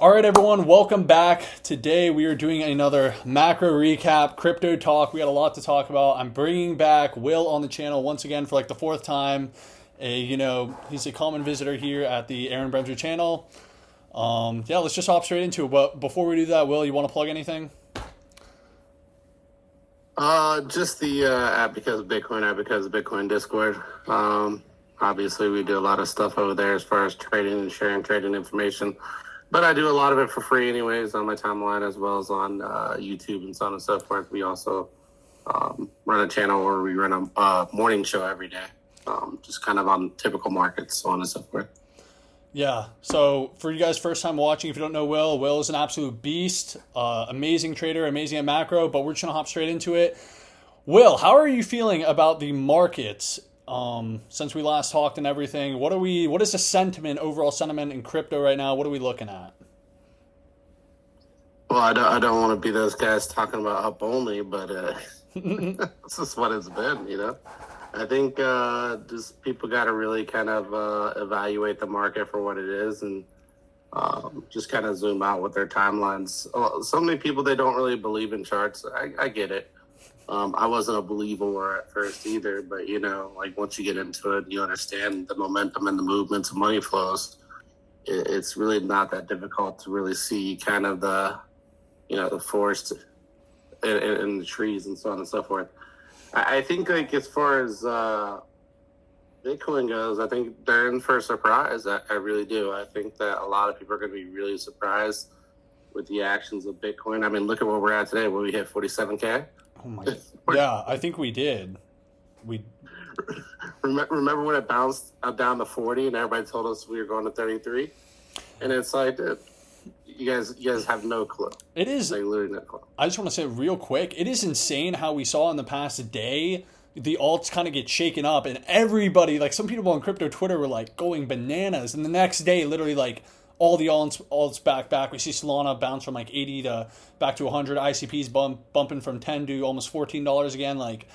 All right, everyone, welcome back. Today we are doing another macro recap, crypto talk. We got a lot to talk about. I'm bringing back Will on the channel once again for like the fourth time. He's a common visitor here at the Aaron Bremser channel. Let's just hop straight into it. But before we do that, Will, you want to plug anything? Just the app because of Bitcoin, app because of Bitcoin Discord. Obviously, we do a lot of stuff over there as far as trading and sharing trading information. But I do a lot of it for free, anyways, on my timeline as well as on YouTube and so on and so forth. We also run a channel where we run a morning show every day, just kind of on typical markets, so on and so forth. Yeah. So for you guys first time watching, if you don't know Will is an absolute beast, amazing trader, amazing at macro, but we're just going to hop straight into it. Will, how are you feeling about the markets since we last talked and everything? What is the sentiment, overall sentiment in crypto right now? What are we looking at? Well, I don't want to be those guys talking about up only, but this is what it's been. I think just people got to really kind of evaluate the market for what it is and just kind of zoom out with their timelines. So many people, they don't really believe in charts. I get it. I wasn't a believer at first either, but like once you get into it, you understand the momentum and the movements of money flows. It's really not that difficult to really see kind of the forest and the trees and so on and so forth. I think like as far as Bitcoin goes, I think they're in for a surprise. I really do. I think that a lot of people are going to be really surprised with the actions of Bitcoin. I mean, look at where we're at today. Where we hit 47K. Oh my! Yeah, I think we did. We remember when it bounced down to 40, and everybody told us we were going to 33, and it's like, dude, you guys have no clue. It is like literally no clue. I just want to say real quick, it is insane how we saw in the past day the alts kind of get shaken up, and everybody, like some people on crypto Twitter, were like going bananas, and the next day, literally like all the alts back. We see Solana bounce from like 80 to back to 100. ICP's bumping from 10 to almost $14 again. Like,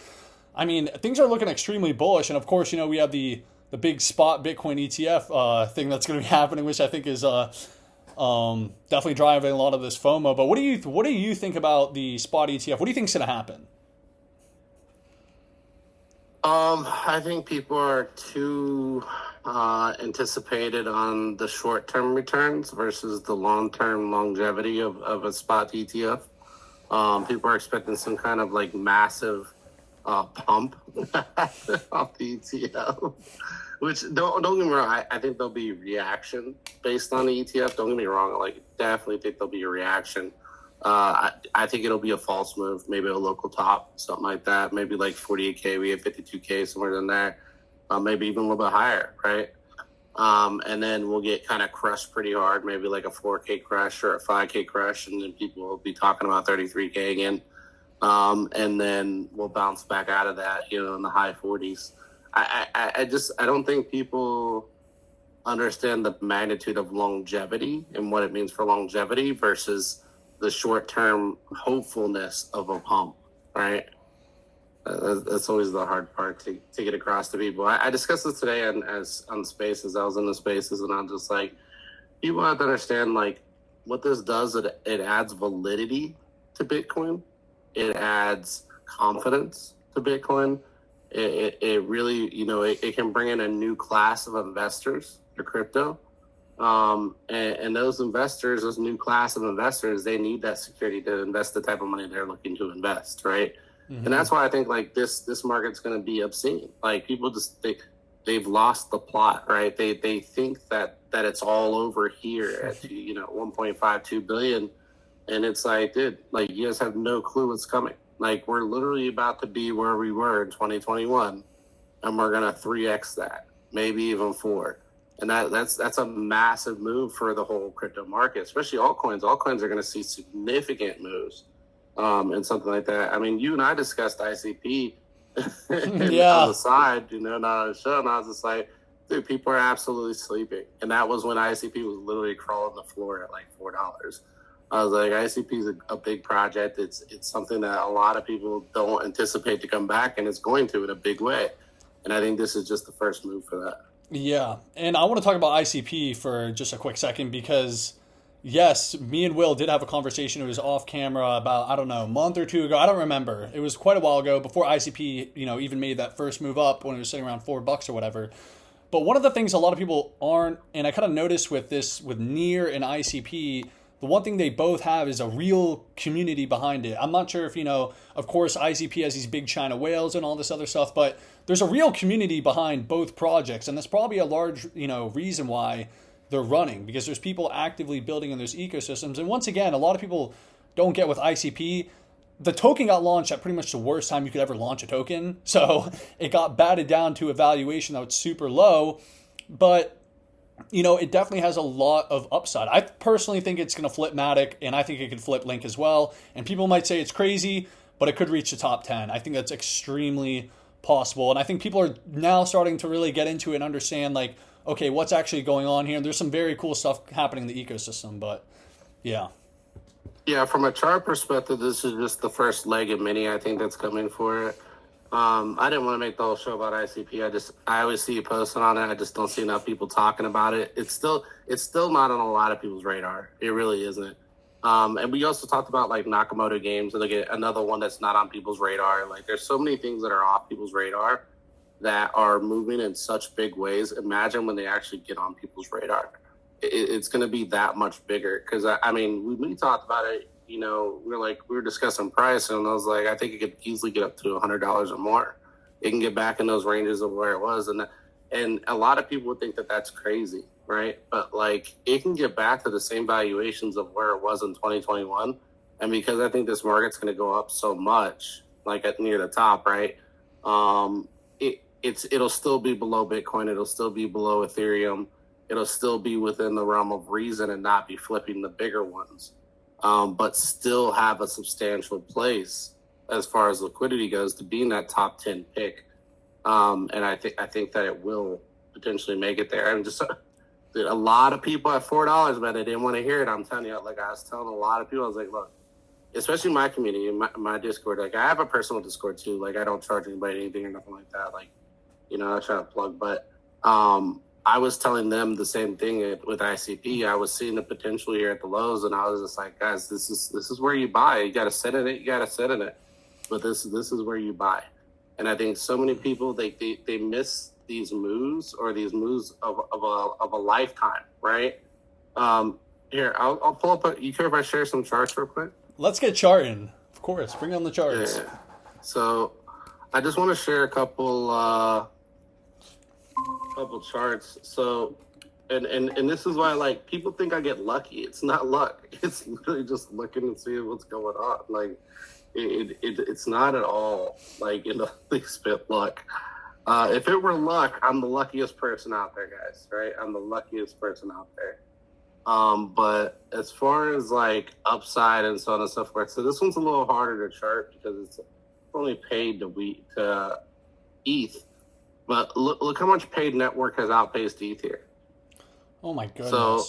I mean, things are looking extremely bullish. And of course, we have the big spot Bitcoin ETF thing that's going to be happening, which I think is definitely driving a lot of this FOMO. But what do you think about the spot ETF? What do you think is going to happen? I think people are too anticipated on the short-term returns versus the long-term longevity of a spot ETF. People are expecting some kind of like massive pump off the ETF, which don't get me wrong. I think there'll be reaction based on the ETF. Don't get me wrong. Like definitely think there'll be a reaction. I think it'll be a false move, maybe a local top, something like that. Maybe like 48K, we have 52K, somewhere in there. Maybe even a little bit higher, right? And then we'll get kind of crushed pretty hard, maybe like a 4K crush or a 5K crush, and then people will be talking about 33K again. And then we'll bounce back out of that, in the high 40s. I don't think people understand the magnitude of longevity and what it means for longevity versus the short-term hopefulness of a pump, right? That's always the hard part to get across to people. I discussed this today on Spaces. I was in the Spaces, and I'm just like, people have to understand, like, what this does, it adds validity to Bitcoin. It adds confidence to Bitcoin. It really, it can bring in a new class of investors to crypto. And those investors, those new class of investors, they need that security to invest the type of money they're looking to invest, right? Mm-hmm. And that's why I think like this market's going to be obscene. Like people just they've lost the plot, right? They think that it's all over here at 1.52 billion, and it's like, dude, like you guys have no clue what's coming. Like we're literally about to be where we were in 2021, and we're gonna 3x that, maybe even 4. And that's a massive move for the whole crypto market, especially altcoins. Altcoins are going to see significant moves and something like that. I mean, you and I discussed ICP on the side, not on the show, and I was just like, dude, people are absolutely sleeping. And that was when ICP was literally crawling the floor at like $4. I was like, ICP is a big project. It's something that a lot of people don't anticipate to come back, and it's going to in a big way. And I think this is just the first move for that. Yeah, and I want to talk about ICP for just a quick second because Yes, me and Will did have a conversation. It was off camera about, I don't know, a month or two ago. I don't remember. It was quite a while ago before ICP, even made that first move up when it was sitting around $4 or whatever. But one of the things a lot of people aren't, and I kind of noticed with this, with Near and ICP, the one thing they both have is a real community behind it. I'm not sure if, of course, ICP has these big China whales and all this other stuff, but there's a real community behind both projects. And that's probably a large, reason why they're running, because there's people actively building in those ecosystems. And once again, a lot of people don't get with ICP. The token got launched at pretty much the worst time you could ever launch a token. So it got batted down to a valuation that was super low. But, it definitely has a lot of upside. I personally think it's going to flip Matic, and I think it could flip Link as well. And people might say it's crazy, but it could reach the top 10. I think that's extremely possible. And I think people are now starting to really get into it and understand, like, okay, what's actually going on here? There's some very cool stuff happening in the ecosystem, but yeah. Yeah, from a chart perspective, this is just the first leg of many, I think, that's coming for it. I didn't want to make the whole show about ICP. I always see you posting on it. I just don't see enough people talking about it. It's still not on a lot of people's radar. It really isn't. And we also talked about like Nakamoto games, and again, another one that's not on people's radar. Like, there's so many things that are off people's radar that are moving in such big ways. Imagine when they actually get on people's radar. It's going to be that much bigger. Because, we talked about it, we were discussing price, and I was like, I think it could easily get up to $100 or more. It can get back in those ranges of where it was. And a lot of people would think that that's crazy, right? But, like, it can get back to the same valuations of where it was in 2021. And because I think this market's going to go up so much, like at near the top, right? It'll still be below Bitcoin. It'll still be below Ethereum. It'll still be within the realm of reason and not be flipping the bigger ones, but still have a substantial place as far as liquidity goes to be in that top 10 pick. And I think that it will potentially make it there. And just a lot of people at $4, man, they didn't want to hear it. I'm telling you, like I was telling a lot of people, I was like, look, especially my community, my Discord, like I have a personal Discord too. Like I don't charge anybody anything or nothing like that. Like, I try to plug, but I was telling them the same thing with ICP. I was seeing the potential here at the lows, and I was just like, guys, this is where you buy. You got to sit in it. But this is where you buy. And I think so many people they miss these moves, or these moves of a lifetime, right? Here, I'll pull up. You care if I share some charts real quick? Let's get charting. Of course, bring on the charts. Yeah. So I just want to share a couple charts. So, and this is why, like, people think I get lucky. It's not luck. It's literally just looking and seeing what's going on. Like, it's not at all like the least bit luck. If it were luck, I'm the luckiest person out there, guys. Right? I'm the luckiest person out there. But as far as like upside and so on and so forth, so this one's a little harder to chart because it's only paid to ETH. But look how much paid network has outpaced ETH here. Oh my goodness. So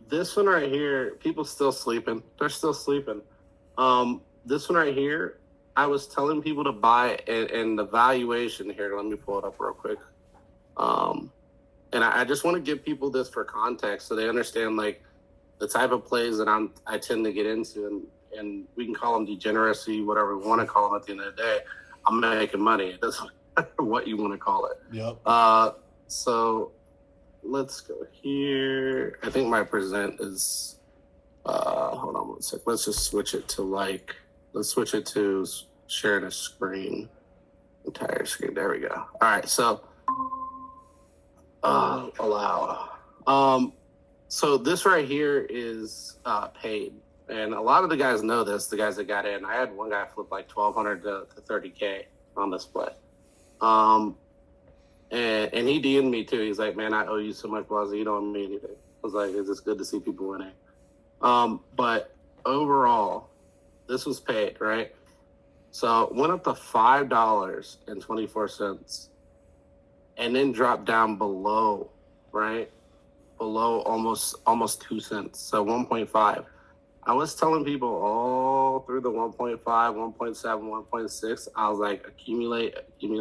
this one right here, people still sleeping. They're still sleeping. This one right here, I was telling people to buy, and the valuation here, let me pull it up real quick. And I just want to give people this for context so they understand like the type of plays that I tend to get into, and we can call them degeneracy, whatever we want to call them. At the end of the day, I'm making money. It doesn't matter what you want to call it. Yep. So let's go here. I think my present is. Hold on one sec. Let's just switch it to sharing a screen, entire screen. There we go. All right. So. Allow. So this right here is paid, and a lot of the guys know this. The guys that got in, I had one guy flip like 1,200 to 30K on this play, and he DM'd me too. He's like, "Man, I owe you so much, Blasi. You don't owe me anything." I was like, "It's just good to see people winning." But overall, this was paid, right? So it went up to $5.24. And then drop down below, right? Below almost 2 cents. So 1.5. I was telling people all through the 1.5, 1.7, 1.6, I was like, accumulate. And I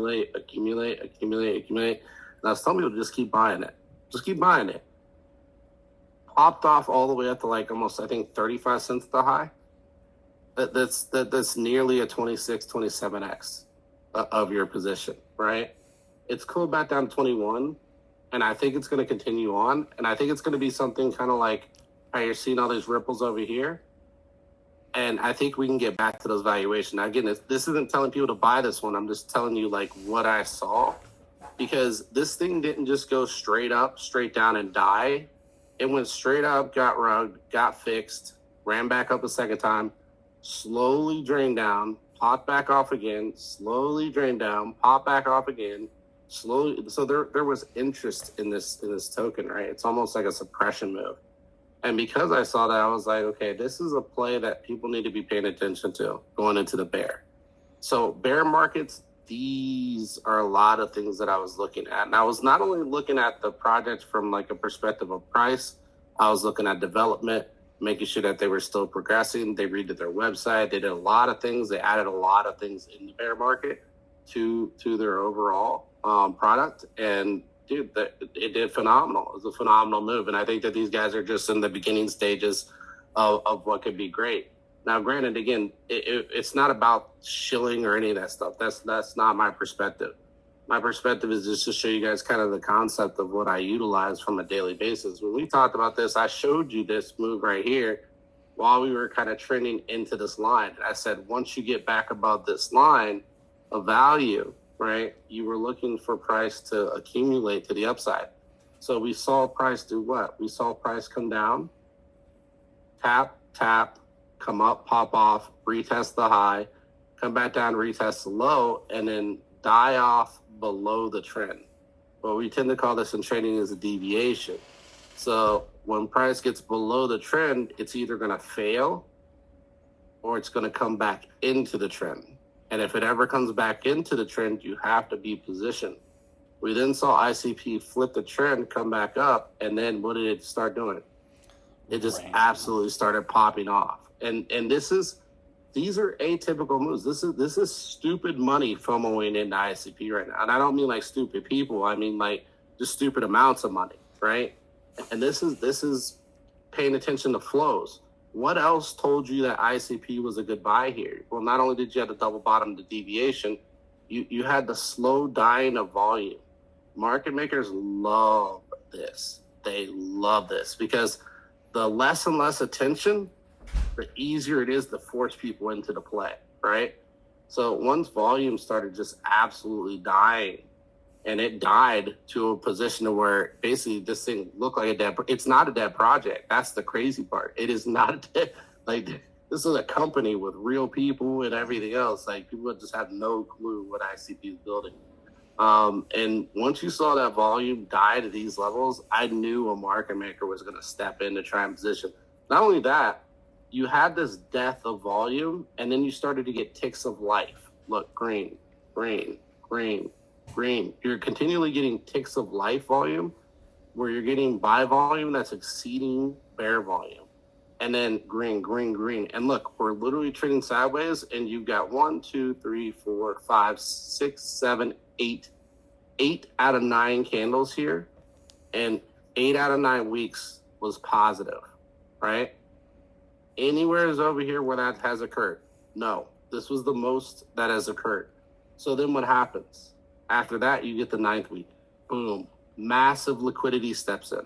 was telling people, just keep buying it. Just keep buying it. popped off all the way up to like almost, I think, 35 cents at the high. That's nearly a 26, 27x of your position, right? It's cooled back down to 21, and I think it's going to continue on. And I think it's going to be something kind of like how you're seeing all these ripples over here. And I think we can get back to those valuations. Now, again, this isn't telling people to buy this one. I'm just telling you like what I saw, because this thing didn't just go straight up, straight down and die. It went straight up, got rugged, got fixed, ran back up a second time, slowly drained down, popped back off again, slowly drained down, popped back off again, slowly. So there was interest in this token, right? It's almost like a suppression move. And because I saw that, I was like, okay, this is a play that people need to be paying attention to going into the bear. So bear markets, these are a lot of things that I was looking at. And I was not only looking at the project from like a perspective of price, I was looking at development, making sure that they were still progressing. They redid their website. They did a lot of things. They added a lot of things in the bear market to their overall product. And dude, it did phenomenal. It was a phenomenal move. And I think that these guys are just in the beginning stages of what could be great. Now, granted, again, it's not about shilling or any of that stuff. That's not my perspective. My perspective is just to show you guys kind of the concept of what I utilize from a daily basis. When we talked about this, I showed you this move right here while we were kind of trending into this line. I said, once you get back above this line of value, right, you were looking for price to accumulate to the upside. So we saw price do what? We saw price come down, tap, come up, pop off, retest the high, come back down, retest the low, and then die off below the trend. What we tend to call this in trading is a deviation. So when price gets below the trend, it's either going to fail or it's going to come back into the trend. And if it ever comes back into the trend, you have to be positioned. We then saw ICP flip the trend, come back up, and then what did it start doing? It just absolutely started popping off. And these are atypical moves. This is stupid money FOMOing into ICP right now. And I don't mean like stupid people. I mean like just stupid amounts of money, right? And this is paying attention to flows. What else told you that ICP was a good buy here? Well, not only did you have the double bottom to deviation, you had the slow dying of volume. Market makers love this. They love this because the less and less attention, the easier it is to force people into the play, right? So once volume started just absolutely dying, and it died to a position where basically this thing looked like a dead. It's not a dead project. That's the crazy part. It is not a dead. Like this is a company with real people and everything else. Like people just have no clue what ICP is building. And once you saw that volume die to these levels, I knew a market maker was going to step in to try and position. Not only that, you had this death of volume, and then you started to get ticks of life. Look, green. You're continually getting ticks of life volume where you're getting buy volume that's exceeding bear volume. And then green. And look, we're literally trading sideways, and you've got 1, 2, 3, 4, 5, 6, 7, 8. 8 out of 9 candles here, and 8 out of 9 weeks was positive, right? Anywhere is over here where that has occurred? No. This was the most that has occurred. So then what happens? After that, you get the 9th week. Boom. Massive liquidity steps in,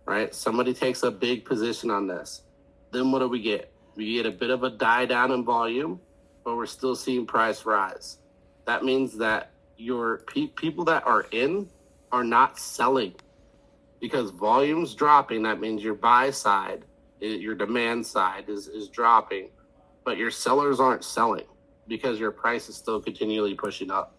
right? Somebody takes a big position on this. Then what do? We get a bit of a die down in volume, but we're still seeing price rise. That means that your people that are in are not selling because volume's dropping. That means your buy side, your demand side is dropping, but your sellers aren't selling because your price is still continually pushing up.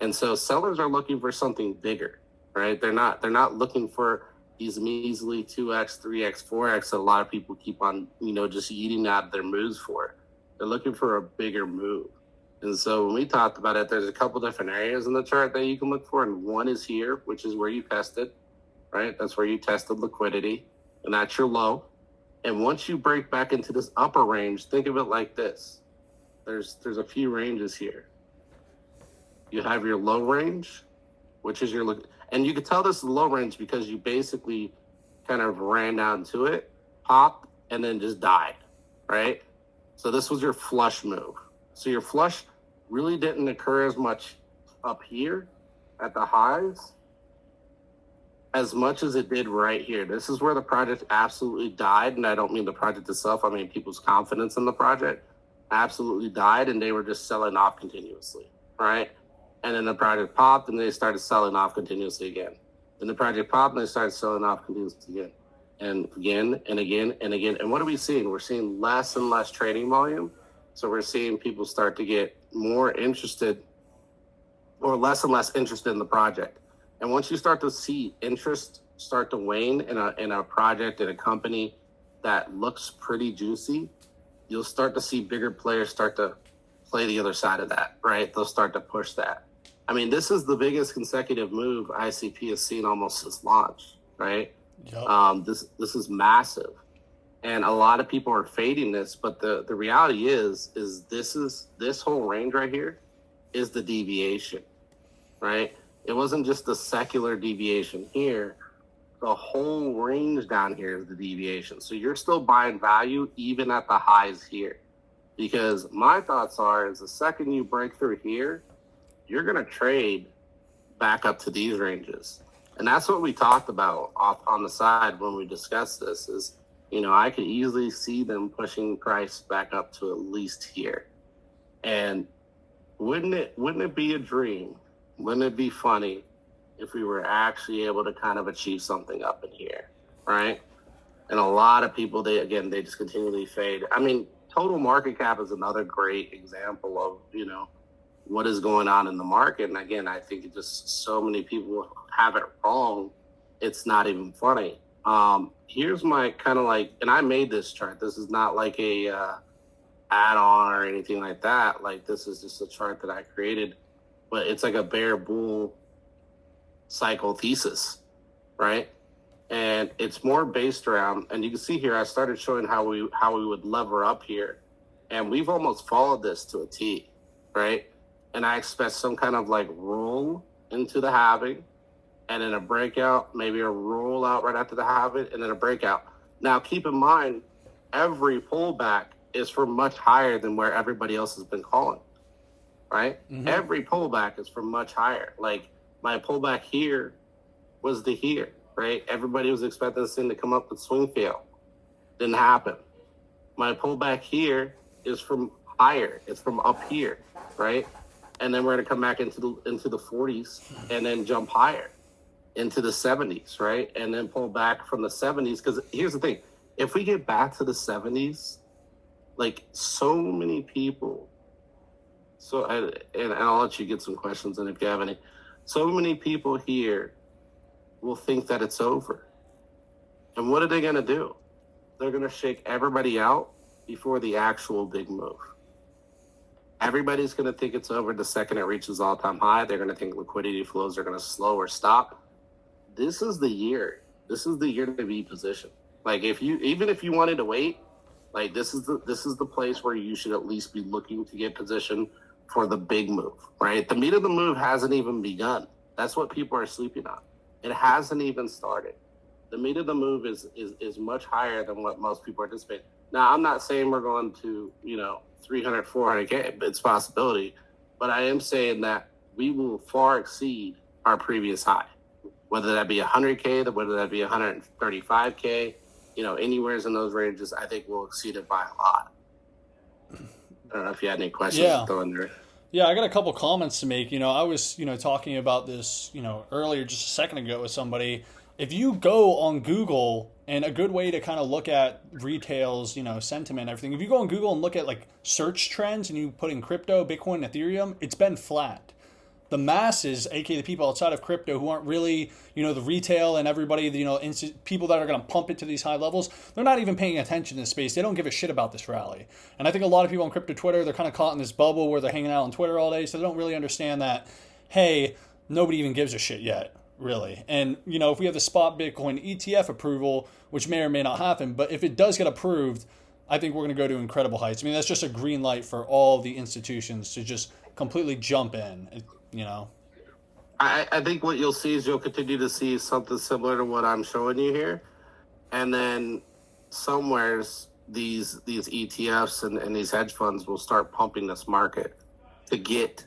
And so sellers are looking for something bigger, right? They're not looking for these measly 2x, 3x, 4x that a lot of people keep on, just eating out of their moves for. They're looking for a bigger move. And so when we talked about it, there's a couple different areas in the chart that you can look for. And one is here, which is where you tested, right? That's where you tested liquidity, and that's your low. And once you break back into this upper range, think of it like this. There's a few ranges here. You have your low range, which is and you can tell this is low range because you basically kind of ran down to it, popped, and then just died, right? So this was your flush move. So your flush really didn't occur as much up here at the highs as much as it did right here. This is where the project absolutely died, and I don't mean the project itself. I mean people's confidence in the project absolutely died, and they were just selling off continuously, right? And then the project popped, and they started selling off continuously again. Then the project popped, and they started selling off continuously again. And again, and again, and again. And what are we seeing? We're seeing less and less trading volume. So we're seeing people start to get more interested or less and less interested in the project. And once you start to see interest start to wane in a project, in a company that looks pretty juicy, you'll start to see bigger players start to play the other side of that, right? They'll start to push that. I mean, this is the biggest consecutive move ICP has seen almost since launch, right? Yep. This is massive. And a lot of people are fading this, but the reality is this whole range right here is the deviation, right? It wasn't just the secular deviation here. The whole range down here is the deviation. So you're still buying value even at the highs here. Because my thoughts are, is the second you break through here, you're going to trade back up to these ranges. And that's what we talked about off on the side when we discussed this is, you know, I could easily see them pushing price back up to at least here. And wouldn't it be a dream? Wouldn't it be funny if we were actually able to kind of achieve something up in here, right? And a lot of people, they just continually fade. I mean, total market cap is another great example of, you know, what is going on in the market. And again, I think it just so many people have it wrong. It's not even funny. Here's my kind of like, and I made this chart. This is not like a add-on or anything like that. Like this is just a chart that I created, but it's like a bear bull cycle thesis, right? And it's more based around, and you can see here, I started showing how we would lever up here, and we've almost followed this to a T, right? And I expect some kind of like roll into the halving, and then a breakout, maybe a roll out right after the halving, and then a breakout. Now, keep in mind, every pullback is from much higher than where everybody else has been calling, right? Mm-hmm. Every pullback is from much higher. Like my pullback here was the here, right? Everybody was expecting this thing to come up with swing fail. Didn't happen. My pullback here is from higher. It's from up here, right? And then we're going to come back into the 40s and then jump higher into the 70s, right? And then pull back from the 70s. Because here's the thing. If we get back to the 70s, like so many people, and I'll let you get some questions in if you have any. So many people here will think that it's over. And what are they going to do? They're going to shake everybody out before the actual big move. Everybody's going to think it's over the second it reaches all-time high. They're going to think liquidity flows are going to slow or stop. This is the year. This is the year to be positioned. Like even if you wanted to wait, like this is the place where you should at least be looking to get positioned for the big move, right? The meat of the move hasn't even begun. That's what people are sleeping on. It hasn't even started. The meat of the move is much higher than what most people anticipate. Now, I'm not saying we're going to, 300, 400K. It's a possibility. But I am saying that we will far exceed our previous high, whether that be 100K, whether that be 135K, anywhere in those ranges, I think we'll exceed it by a lot. I don't know if you had any questions to throw in there. Yeah, I got a couple comments to make. I was, talking about this, earlier just a second ago with somebody. If you go on Google, and a good way to kind of look at retail's, sentiment, everything, if you go on Google and look at like search trends and you put in crypto, Bitcoin, Ethereum, it's been flat. The masses, aka the people outside of crypto who aren't really, the retail and everybody, people that are going to pump it to these high levels, they're not even paying attention to the space. They don't give a shit about this rally. And I think a lot of people on crypto Twitter, they're kind of caught in this bubble where they're hanging out on Twitter all day, so they don't really understand that, hey, nobody even gives a shit yet, really. And, if we have the spot Bitcoin ETF approval, which may or may not happen, but if it does get approved, I think we're going to go to incredible heights. I mean, that's just a green light for all the institutions to just completely jump in. I think what you'll see is you'll continue to see something similar to what I'm showing you here. And then somewheres these ETFs and these hedge funds will start pumping this market to get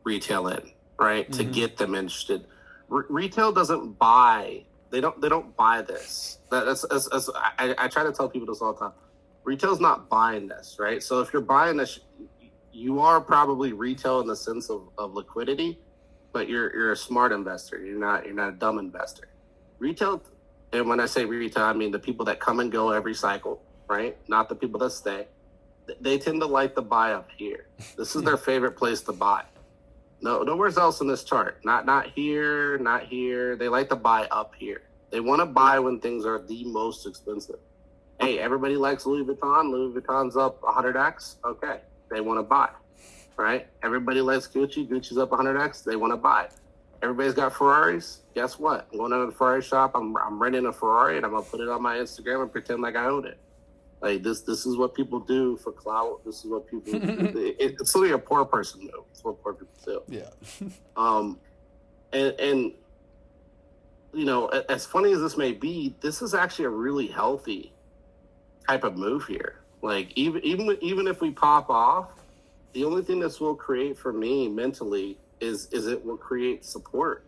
retail in, right? To get them interested. Retail doesn't buy. They don't buy this. I try to tell people this all the time. Retail's not buying this, right? So if you're buying this, you are probably retail in the sense of liquidity, but you're a smart investor. You're not a dumb investor. Retail, and when I say retail, I mean the people that come and go every cycle, right? Not the people that stay. They tend to like to buy up here. This is their favorite place to buy. No, nowhere else in this chart. Not here, not here. They like to buy up here. They want to buy when things are the most expensive. Hey, everybody likes Louis Vuitton. Louis Vuitton's up 100x. Okay, they want to buy, right? Everybody likes Gucci. Gucci's up 100x. They want to buy. Everybody's got Ferraris. Guess what? I'm going to the Ferrari shop. I'm renting a Ferrari, and I'm going to put it on my Instagram and pretend like I own it. Like, this is what people do for clout. This is what people do. It's literally a poor person move. It's what poor people do. Yeah. And you know, as funny as this may be, this is actually a really healthy type of move here. Like, even if we pop off, the only thing this will create for me mentally is it will create support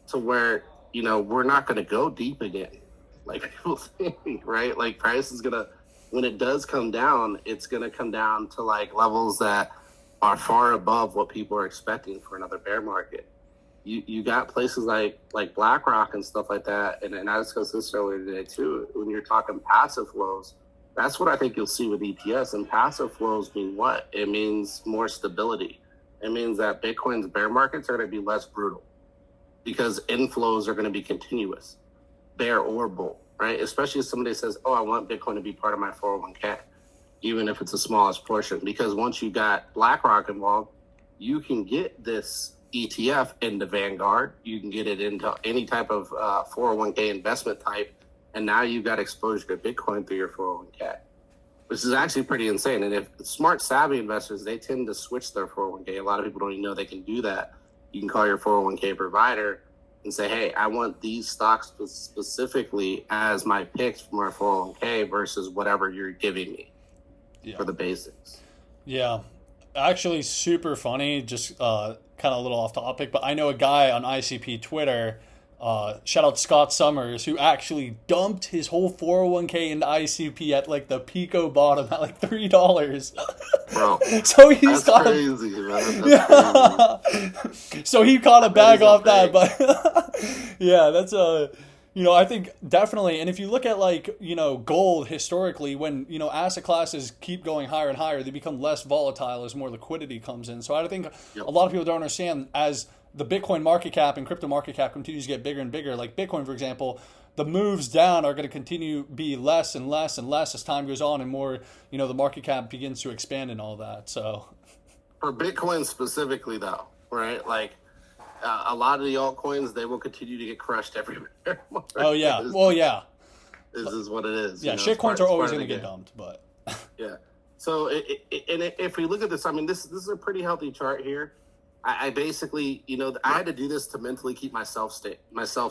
to where, you know, we're not going to go deep again, like people think, right? Like, price is gonna, when it does come down, it's gonna come down to like levels that are far above what people are expecting for another bear market. You got places like Blackrock and stuff like that, and I discussed this earlier today too. When you're talking passive flows, that's what I think you'll see with ETFs. And passive flows mean what? It means more stability. It means that Bitcoin's bear markets are going to be less brutal because inflows are going to be continuous, bear or bull, right? Especially if somebody says, oh, I want Bitcoin to be part of my 401k, even if it's the smallest portion. Because once you got BlackRock involved, you can get this ETF into Vanguard. You can get it into any type of 401k investment type. And now you've got exposure to Bitcoin through your 401k, which is actually pretty insane. And if smart, savvy investors, they tend to switch their 401k. A lot of people don't even know they can do that. You can call your 401k provider and say, hey, I want these stocks specifically as my picks for my 401k versus whatever you're giving me for the basics. Yeah. Actually, super funny, just kind of a little off topic, but I know a guy on ICP Twitter, shout out Scott Summers, who actually dumped his whole 401k into ICP at like the pico bottom at like $3. Bro, so he's that's crazy, man. That's crazy. So he caught a bag off that, but yeah, that's you know, I think definitely, and if you look at like, you know, gold historically, when, you know, asset classes keep going higher and higher, they become less volatile as more liquidity comes in. So I think a lot of people don't understand, as the Bitcoin market cap and crypto market cap continues to get bigger and bigger, like Bitcoin, for example, the moves down are going to continue to be less and less and less as time goes on and more, you know, the market cap begins to expand and all that. So for Bitcoin specifically though, right? Like, a lot of the altcoins, they will continue to get crushed everywhere. Oh yeah, well yeah, this is what it is. Yeah, you know, shitcoins are always going to get dumped, but yeah. So if we look at this, I mean, this is a pretty healthy chart here. I basically, you know, I had to do this to mentally keep myself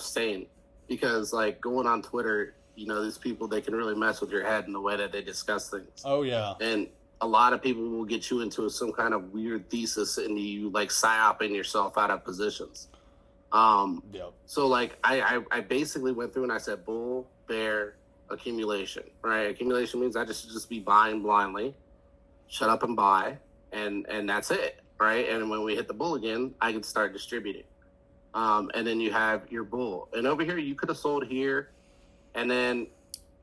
sane, because like going on Twitter, you know, these people, they can really mess with your head in the way that they discuss things. Oh yeah, and a lot of people will get you into some kind of weird thesis and you like psyoping yourself out of positions. So like I basically went through and I said bull, bear, accumulation, right? Accumulation means I just be buying blindly, shut up and buy, and that's it, right? And when we hit the bull again, I can start distributing. And then you have your bull. And over here, you could have sold here, and then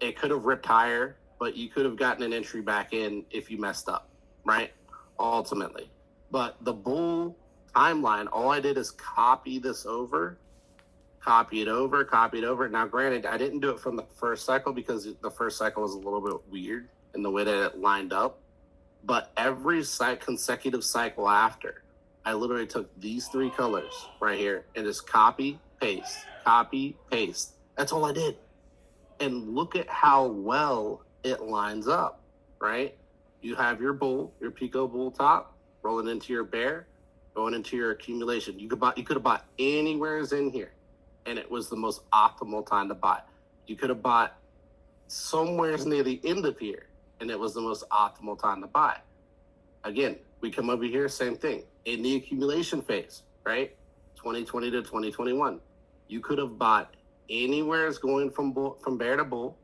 it could have ripped higher, but you could have gotten an entry back in if you messed up, right? Ultimately. But the bull timeline, all I did is copy this over, copy it over. Now, granted, I didn't do it from the first cycle because the first cycle was a little bit weird in the way that it lined up. But every consecutive cycle after, I literally took these three colors right here and just copy, paste. That's all I did. And look at how well it lines up, right? You have your bull, your Pico bull top, rolling into your bear, going into your accumulation. You could have bought anywhere in here, and it was the most optimal time to buy. You could have bought somewhere near the end of here, and it was the most optimal time to buy. Again, we come over here, same thing. In the accumulation phase, right? 2020 to 2021. You could have bought anywhere it's going from bear to bull,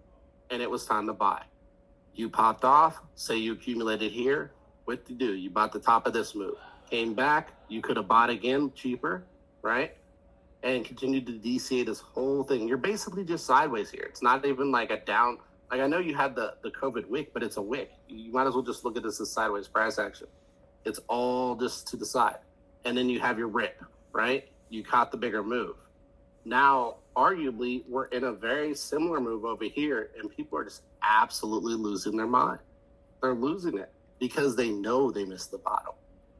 and it was time to buy. You popped off, say you accumulated here. What did you do? You bought the top of this move. Came back, you could have bought again cheaper, right? And continued to DCA this whole thing. You're basically just sideways here. It's not even like a down. Like, I know you had the COVID wick, but it's a wick. You might as well just look at this as sideways price action. It's all just to the side. And then you have your rip, right? You caught the bigger move. Now, arguably, we're in a very similar move over here, and people are just absolutely losing their mind. They're losing it because they know they missed the bottom.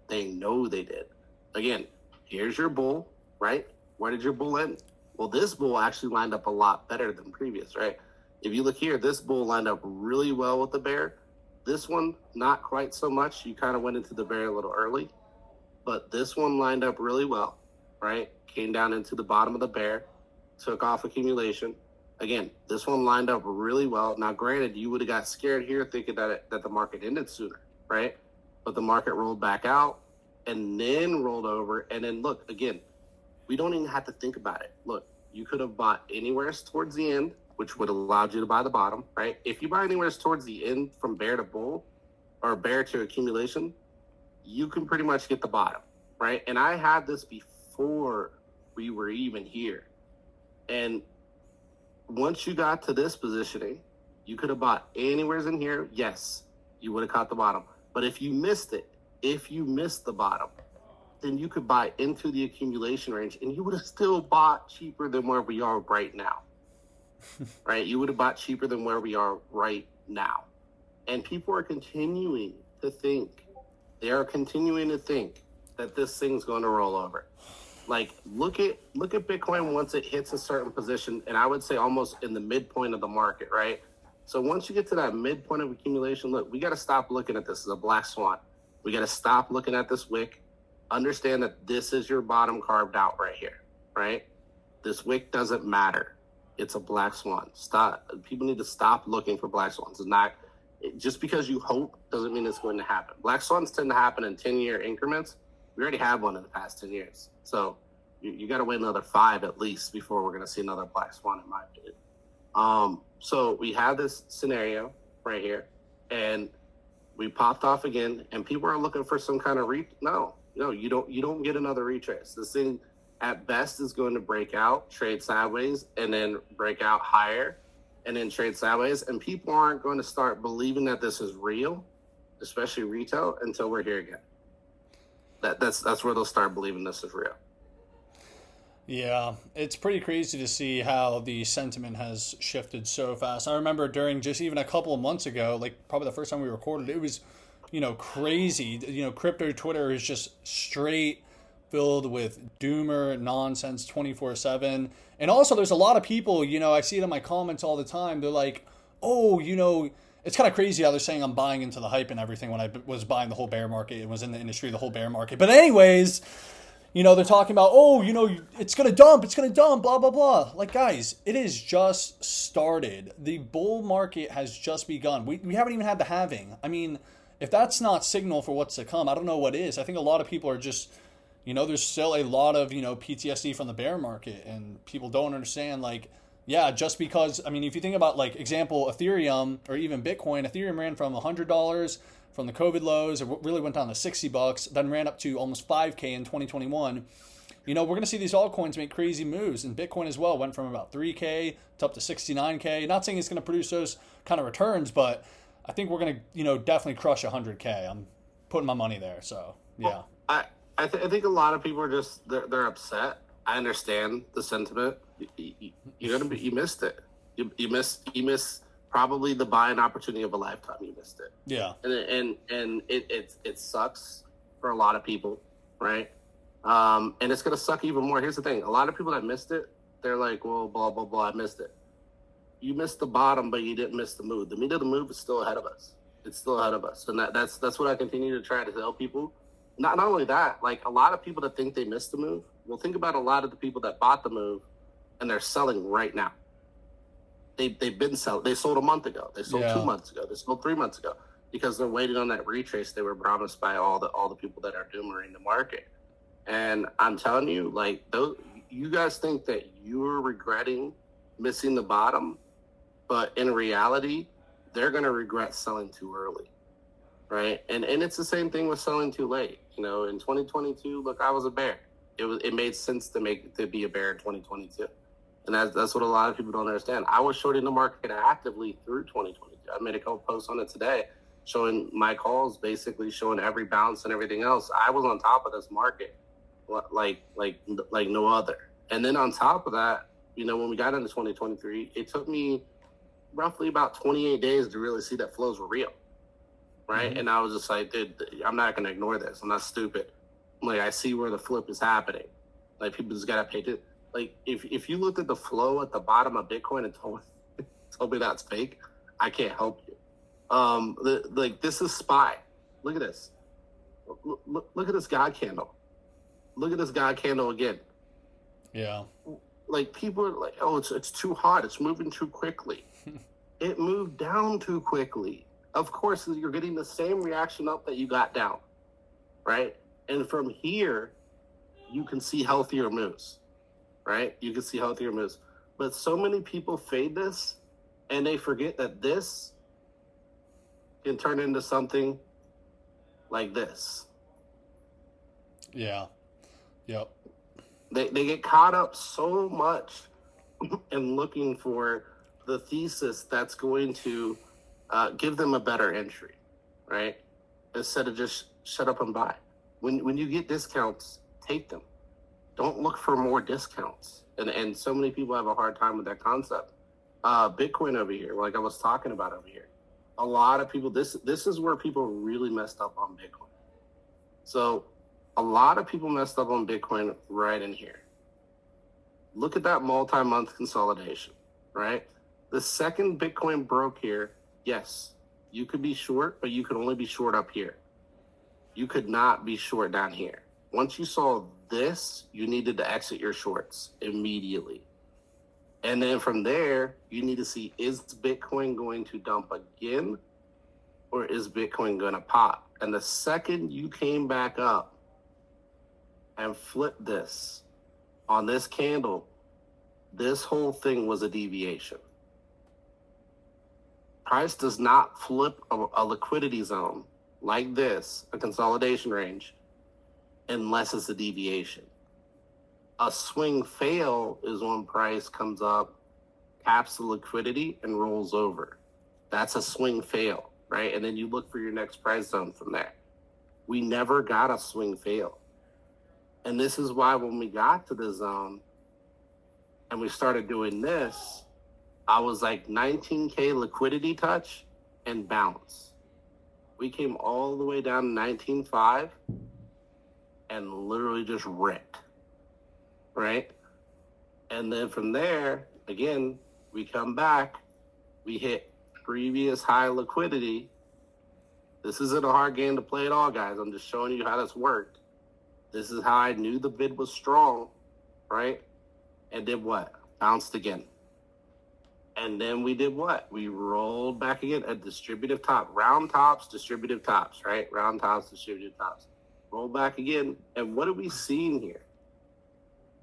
They know they did. Again, here's your bull, right? Where did your bull end? Well, this bull actually lined up a lot better than previous, right? If you look here, this bull lined up really well with the bear. This one, not quite so much. You kind of went into the bear a little early. But this one lined up really well, right? Came down into the bottom of the bear, took off accumulation. Again, this one lined up really well. Now, granted, you would have got scared here thinking that the market ended sooner, right? But the market rolled back out and then rolled over. And then, look, again, we don't even have to think about it. Look, you could have bought anywhere towards the end, which would have allowed you to buy the bottom, right? If you buy anywhere towards the end from bear to bull or bear to accumulation, you can pretty much get the bottom, right? And I had this before we were even here. And once you got to this positioning, you could have bought anywhere in here. Yes, you would have caught the bottom. But if you missed it, if you missed the bottom, then you could buy into the accumulation range and you would have still bought cheaper than where we are right now, right? You would have bought cheaper than where we are right now. And people are continuing to think, they are continuing to think that this thing's going to roll over. Like, look at Bitcoin once it hits a certain position, and I would say almost in the midpoint of the market, right? So once you get to that midpoint of accumulation, look, we got to stop looking at this as a black swan. We got to stop looking at this wick. Understand that this is your bottom carved out right here, right? This wick doesn't matter. It's a black swan. Stop. People need to stop looking for black swans. It's not just because you hope doesn't mean it's going to happen. Black swans tend to happen in 10-year increments. We already have one in the past 10 years. So you got to wait another 5 at least before we're going to see another black swan, in my opinion. So we have this scenario right here, and we popped off again, and people are looking for some kind of No, you don't get another retrace. This thing at best is going to break out, trade sideways, and then break out higher, and then trade sideways. And people aren't going to start believing that this is real, especially retail, until we're here again. That's where they'll start believing this is real. Yeah, it's pretty crazy to see how the sentiment has shifted so fast. I remember during just even a couple of months ago, like probably the first time we recorded, it was, crazy. Crypto Twitter is just straight filled with doomer nonsense 24/7. And also there's a lot of people, I see it in my comments all the time. They're like, oh, it's kind of crazy how they're saying I'm buying into the hype and everything when I was buying the whole bear market and was in the industry the whole bear market. But anyways, they're talking about, it's going to dump, blah, blah, blah. Like, guys, it is just started. The bull market has just begun. We haven't even had the halving. I mean, if that's not signal for what's to come, I don't know what is. I think a lot of people are just, there's still a lot of, PTSD from the bear market, and people don't understand, just because, if you think about, example, Ethereum or even Bitcoin, Ethereum ran from $100 from the COVID lows. It really went down to $60, then ran up to almost 5K in 2021. We're going to see these altcoins make crazy moves, and Bitcoin as well went from about 3K to up to 69K. Not saying it's going to produce those kind of returns, but I think we're going to, definitely crush 100K. I'm putting my money there. So, yeah. Well, I think a lot of people are just, they're upset. I understand the sentiment. You missed it. You missed probably the buying opportunity of a lifetime. You missed it. Yeah. And it sucks for a lot of people, right? And it's gonna suck even more. Here's the thing: a lot of people that missed it, they're like, "Well, blah blah blah, I missed it." You missed the bottom, but you didn't miss the move. The meat of the move is still ahead of us. It's still ahead of us, and that's what I continue to try to tell people. Not only that, a lot of people that think they missed the move. Well, think about a lot of the people that bought the move, and they're selling right now. they've been selling. They sold a month ago. They sold Yeah. 2 months ago. They sold 3 months ago because they're waiting on that retrace they were promised by all the people that are doomer the market. And I'm telling you, like, those, you guys think that you're regretting missing the bottom, but in reality, they're going to regret selling too early, right? And it's the same thing with selling too late. You know, in 2022, look, I was a bear. It made sense to be a bear in 2022. And that's what a lot of people don't understand. I was shorting the market actively through 2022. I made a couple posts on it today showing my calls, basically showing every bounce and everything else. I was on top of this market like no other. And then on top of that, you know, when we got into 2023, it took me roughly about 28 days to really see that flows were real, right? Mm-hmm. And I was just like, dude, I'm not going to ignore this. I'm not stupid. Like, I see where the flip is happening. Like, people just got to pay attention. Like, if you looked at the flow at the bottom of Bitcoin and told me that's fake, I can't help you. Like, this is SPY. Look at this. Look at this God candle. Look at this God candle again. Yeah. Like, people are like, oh, it's too hot. It's moving too quickly. It moved down too quickly. Of course, you're getting the same reaction up that you got down, right? And from here, you can see healthier moves, right? You can see healthier moves. But so many people fade this, and they forget that this can turn into something like this. Yeah. Yep. They get caught up so much in looking for the thesis that's going to give them a better entry, right? Instead of just shut up and buy. When you get discounts, take them. Don't look for more discounts. And so many people have a hard time with that concept. Bitcoin over here, like I was talking about over here. A lot of people, this is where people really messed up on Bitcoin. So a lot of people messed up on Bitcoin right in here. Look at that multi-month consolidation, right? The second Bitcoin broke here, yes, you could be short, but you could only be short up here. You could not be short down here. Once you saw this, you needed to exit your shorts immediately. And then from there, you need to see, is Bitcoin going to dump again, or is Bitcoin going to pop? And the second you came back up and flipped this on this candle, this whole thing was a deviation. Price does not flip a liquidity zone like this, a consolidation range, unless it's a deviation. A swing fail is when price comes up, taps the liquidity, and rolls over. That's a swing fail, right? And then you look for your next price zone from there. We never got a swing fail. And this is why when we got to the zone and we started doing this, I was like 19K liquidity touch and bounce. We came all the way down to 19.5 and literally just ripped, right? And then from there, again, we come back, we hit previous high liquidity. This isn't a hard game to play at all, guys. I'm just showing you how this worked. This is how I knew the bid was strong, right? And did what? Bounced again. And then we did what? We rolled back again, a distributive top. Round tops, distributive tops, right? Round tops, distributive tops. Roll back again. And what are we seeing here?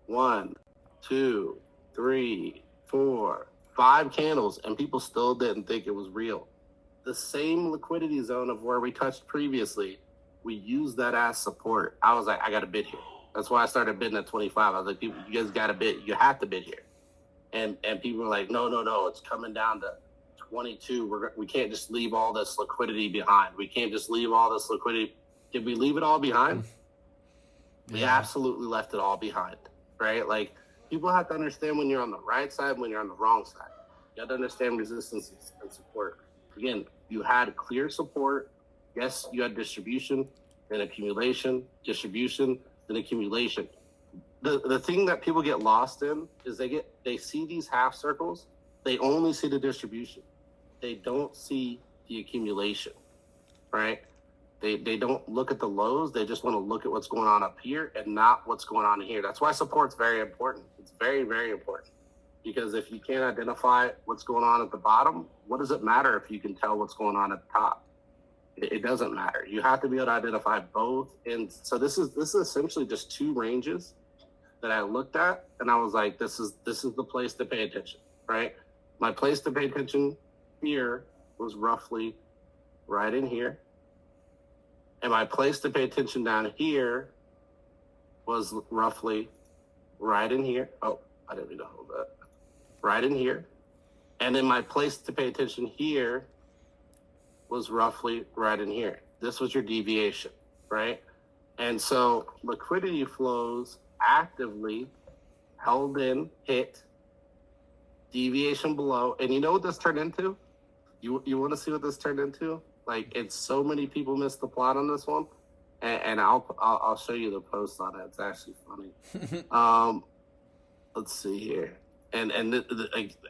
1, 2, 3, 4, 5 candles, and people still didn't think it was real. The same liquidity zone of where we touched previously, we used that as support. I was like, I got to bid here. That's why I started bidding at 25. I was like, people, you guys got to bid. You have to bid here. And people were like, no, it's coming down to 22. We can't just leave all this liquidity behind. We can't just leave all this liquidity. Did we leave it all behind? Yeah. We absolutely left it all behind, right? Like, people have to understand when you're on the right side, when you're on the wrong side. You have to understand resistance and support. Again, you had clear support. Yes, you had distribution, then accumulation, distribution, then accumulation. The thing that people get lost in is they see these half circles, they only see the distribution. They don't see the accumulation, right? They don't look at the lows. They just want to look at what's going on up here and not what's going on here. That's why support's very important. It's very, very important. Because if you can't identify what's going on at the bottom, what does it matter if you can tell what's going on at the top? It doesn't matter. You have to be able to identify both. And so this is essentially just two ranges that I looked at, and I was like, this is the place to pay attention, right? My place to pay attention here was roughly right in here. And my place to pay attention down here was roughly right in here. Oh, I didn't mean to hold that. Right in here. And then my place to pay attention here was roughly right in here. This was your deviation, right? And so liquidity flows actively held in, hit, deviation below. And you know what this turned into? You want to see what this turned into? Like, it's so many people missed the plot on this one. And I'll show you the post on it. It's actually funny. Let's see here. And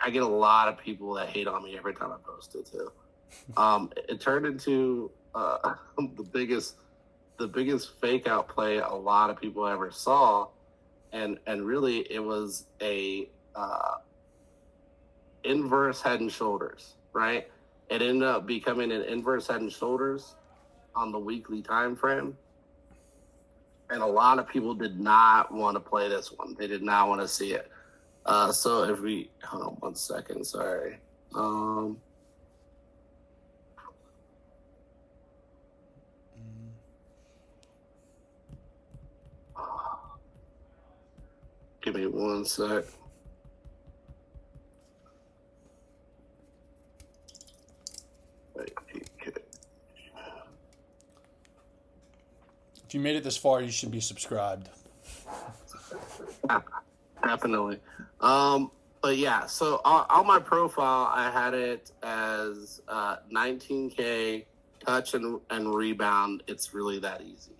I get a lot of people that hate on me every time I post it too. It turned into the biggest fake out play a lot of people ever saw, and really it was a inverse head and shoulders, right? It ended up becoming an inverse head and shoulders on the weekly time frame, and a lot of people did not want to play this one. They did not want to see it. So if we hold on 1 second, sorry. Give me 1 sec. If you made it this far, you should be subscribed. Definitely. But yeah, so on my profile, I had it as 19K touch and rebound. It's really that easy.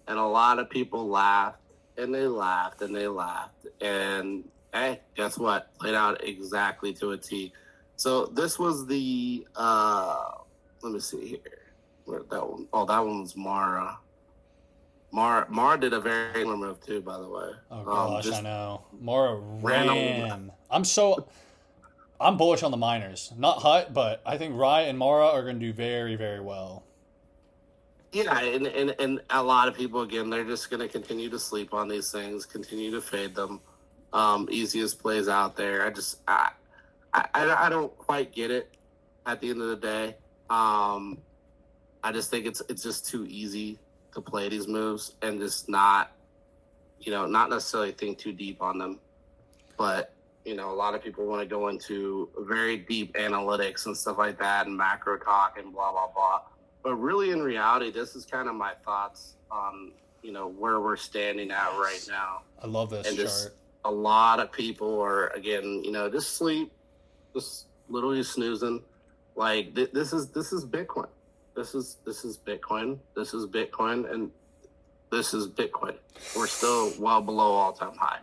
And a lot of people laughed and they laughed and they laughed. And hey, guess what? Played out exactly to a T. So this was the, let me see here. Where that one? Oh, that one was Mara. Mara did a very similar move too, by the way. Oh gosh, I know. Mara ran. I'm bullish on the miners. Not Hut, but I think Rye and Mara are going to do very, very well. Yeah, and a lot of people, again, they're just going to continue to sleep on these things, continue to fade them. Easiest plays out there. I don't quite get it at the end of the day. I just think it's just too easy to play these moves and just not necessarily think too deep on them. But, a lot of people want to go into very deep analytics and stuff like that and macro talk and blah, blah, blah. But really, in reality, this is kind of my thoughts on, where we're standing at right now. I love this and chart. Just a lot of people are, again, just sleep, just literally snoozing. Like, this is Bitcoin. This is Bitcoin. This is Bitcoin, and this is Bitcoin. We're still well below all-time high,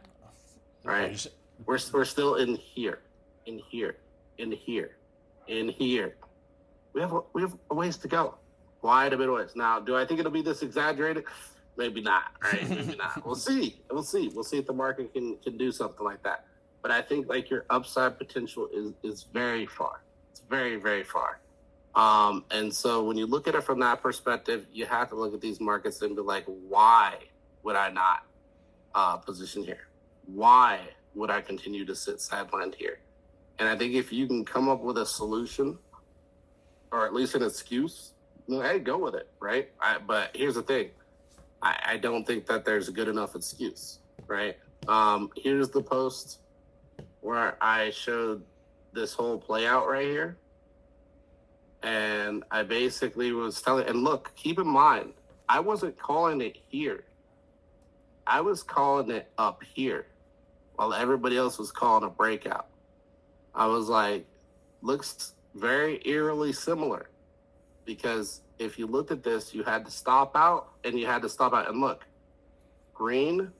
right? We're still in here, in here, in here, in here. We have a ways to go. Quite a bit of ways. Now, do I think it'll be this exaggerated? Maybe not, right? Maybe not. We'll see. We'll see if the market can do something like that. But I think like your upside potential is very far. It's very, very far. And so when you look at it from that perspective, you have to look at these markets and be like, why would I not position here? Why would I continue to sit sidelined here? And I think if you can come up with a solution or at least an excuse, hey, go with it, right? But here's the thing. I don't think that there's a good enough excuse, right? Here's the post where I showed this whole play out right here. And I basically was telling, and look, keep in mind, I wasn't calling it here. I was calling it up here while everybody else was calling a breakout. I was like, looks very eerily similar because if you looked at this, you had to stop out and you had to stop out and look, green,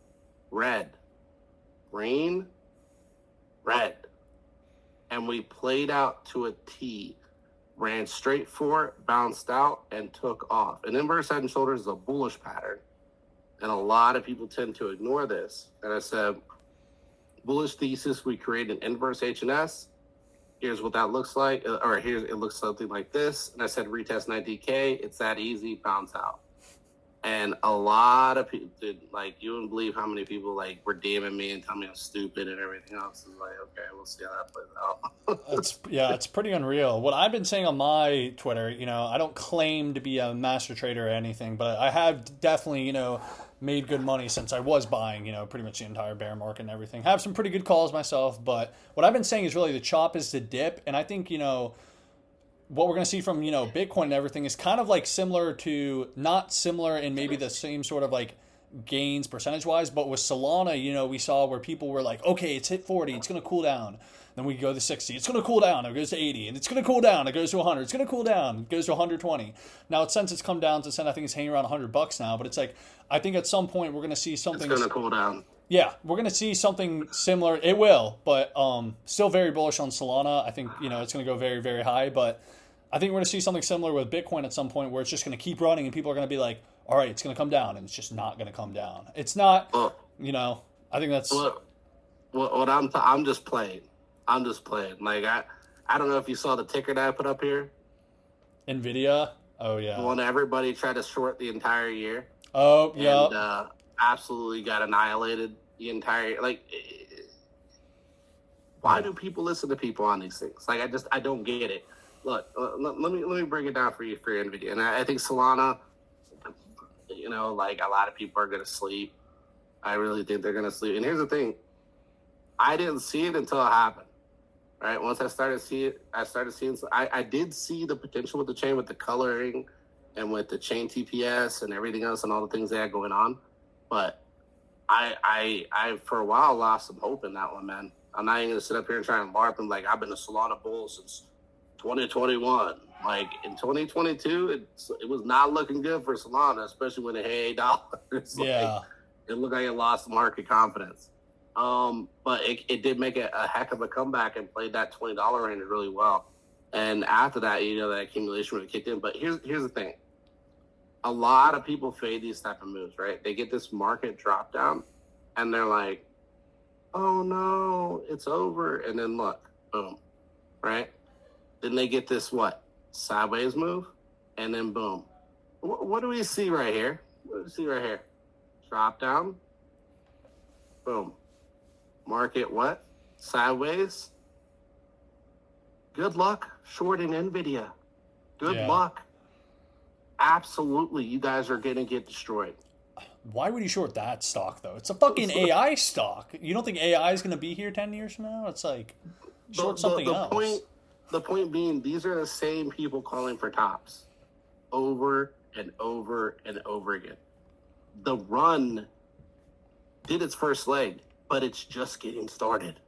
red, green, red. And we played out to a T. Ran straight for it, bounced out, and took off. An inverse head and shoulders is a bullish pattern, and a lot of people tend to ignore this. And I said, bullish thesis, we create an inverse HNS. Here's what that looks like, or here's it looks something like this. And I said retest 90K. It's that easy, bounce out. And a lot of people did, like, you wouldn't believe how many people like were DMing me and telling me I'm stupid and everything else. Is like, okay, we'll see how that plays out. It's pretty unreal. What I've been saying on my Twitter, I don't claim to be a master trader or anything, but I have definitely, made good money since I was buying, pretty much the entire bear market and everything. Have some pretty good calls myself, but what I've been saying is really the chop is the dip, and I think, what we're going to see from, Bitcoin and everything is kind of like similar to, not similar in maybe the same sort of like gains percentage wise, but with Solana, we saw where people were like, okay, it's hit 40, it's going to cool down. Then we go to 60, it's going to cool down, it goes to 80, and it's going to cool down, it goes to 100, it's going to cool down, it goes to 120. Now, since it's come down to, I think it's hanging around $100 now, but it's like, I think at some point we're going to see something. It's going to cool down. Yeah, we're going to see something similar. It will, but still very bullish on Solana. I think, it's going to go very, very high, but I think we're going to see something similar with Bitcoin at some point where it's just going to keep running and people are going to be like, all right, it's going to come down, and it's just not going to come down. It's not, I think that's... What I'm just playing. I'm just playing. Like, I don't know if you saw the ticker that I put up here. NVIDIA? Oh, yeah. When everybody tried to short the entire year. Oh, yeah. And absolutely got annihilated the entire... Like, why do people listen to people on these things? Like, I don't get it. Look, let me break it down for you for NVIDIA. And I think Solana, like a lot of people are going to sleep. I really think they're going to sleep. And here's the thing. I didn't see it until it happened. Right? Once I started seeing, I did see the potential with the chain, with the coloring and with the chain TPS and everything else and all the things they had going on. But I for a while lost some hope in that one, man. I'm not even going to sit up here and try and LARP and like, I've been a Solana bull since 2021. Like in 2022, it was not looking good for Solana, especially when it hit $8. Yeah, it looked like it lost market confidence. But it did make a heck of a comeback and played that $20 range really well. And after that, that accumulation really kicked in. But here's the thing: a lot of people fade these type of moves, right? They get this market drop down, and they're like, "Oh no, it's over!" And then look, boom, right? Then they get this sideways move, and then boom. What do we see right here? What do we see right here? Drop down, boom. Market sideways. Good luck shorting NVIDIA. Good luck. Absolutely, you guys are going to get destroyed. Why would you short that stock though? It's a fucking AI stock. You don't think AI is going to be here 10 years from now? It's like short something else. The point being, these are the same people calling for tops over and over and over again. The run did its first leg, but it's just getting started.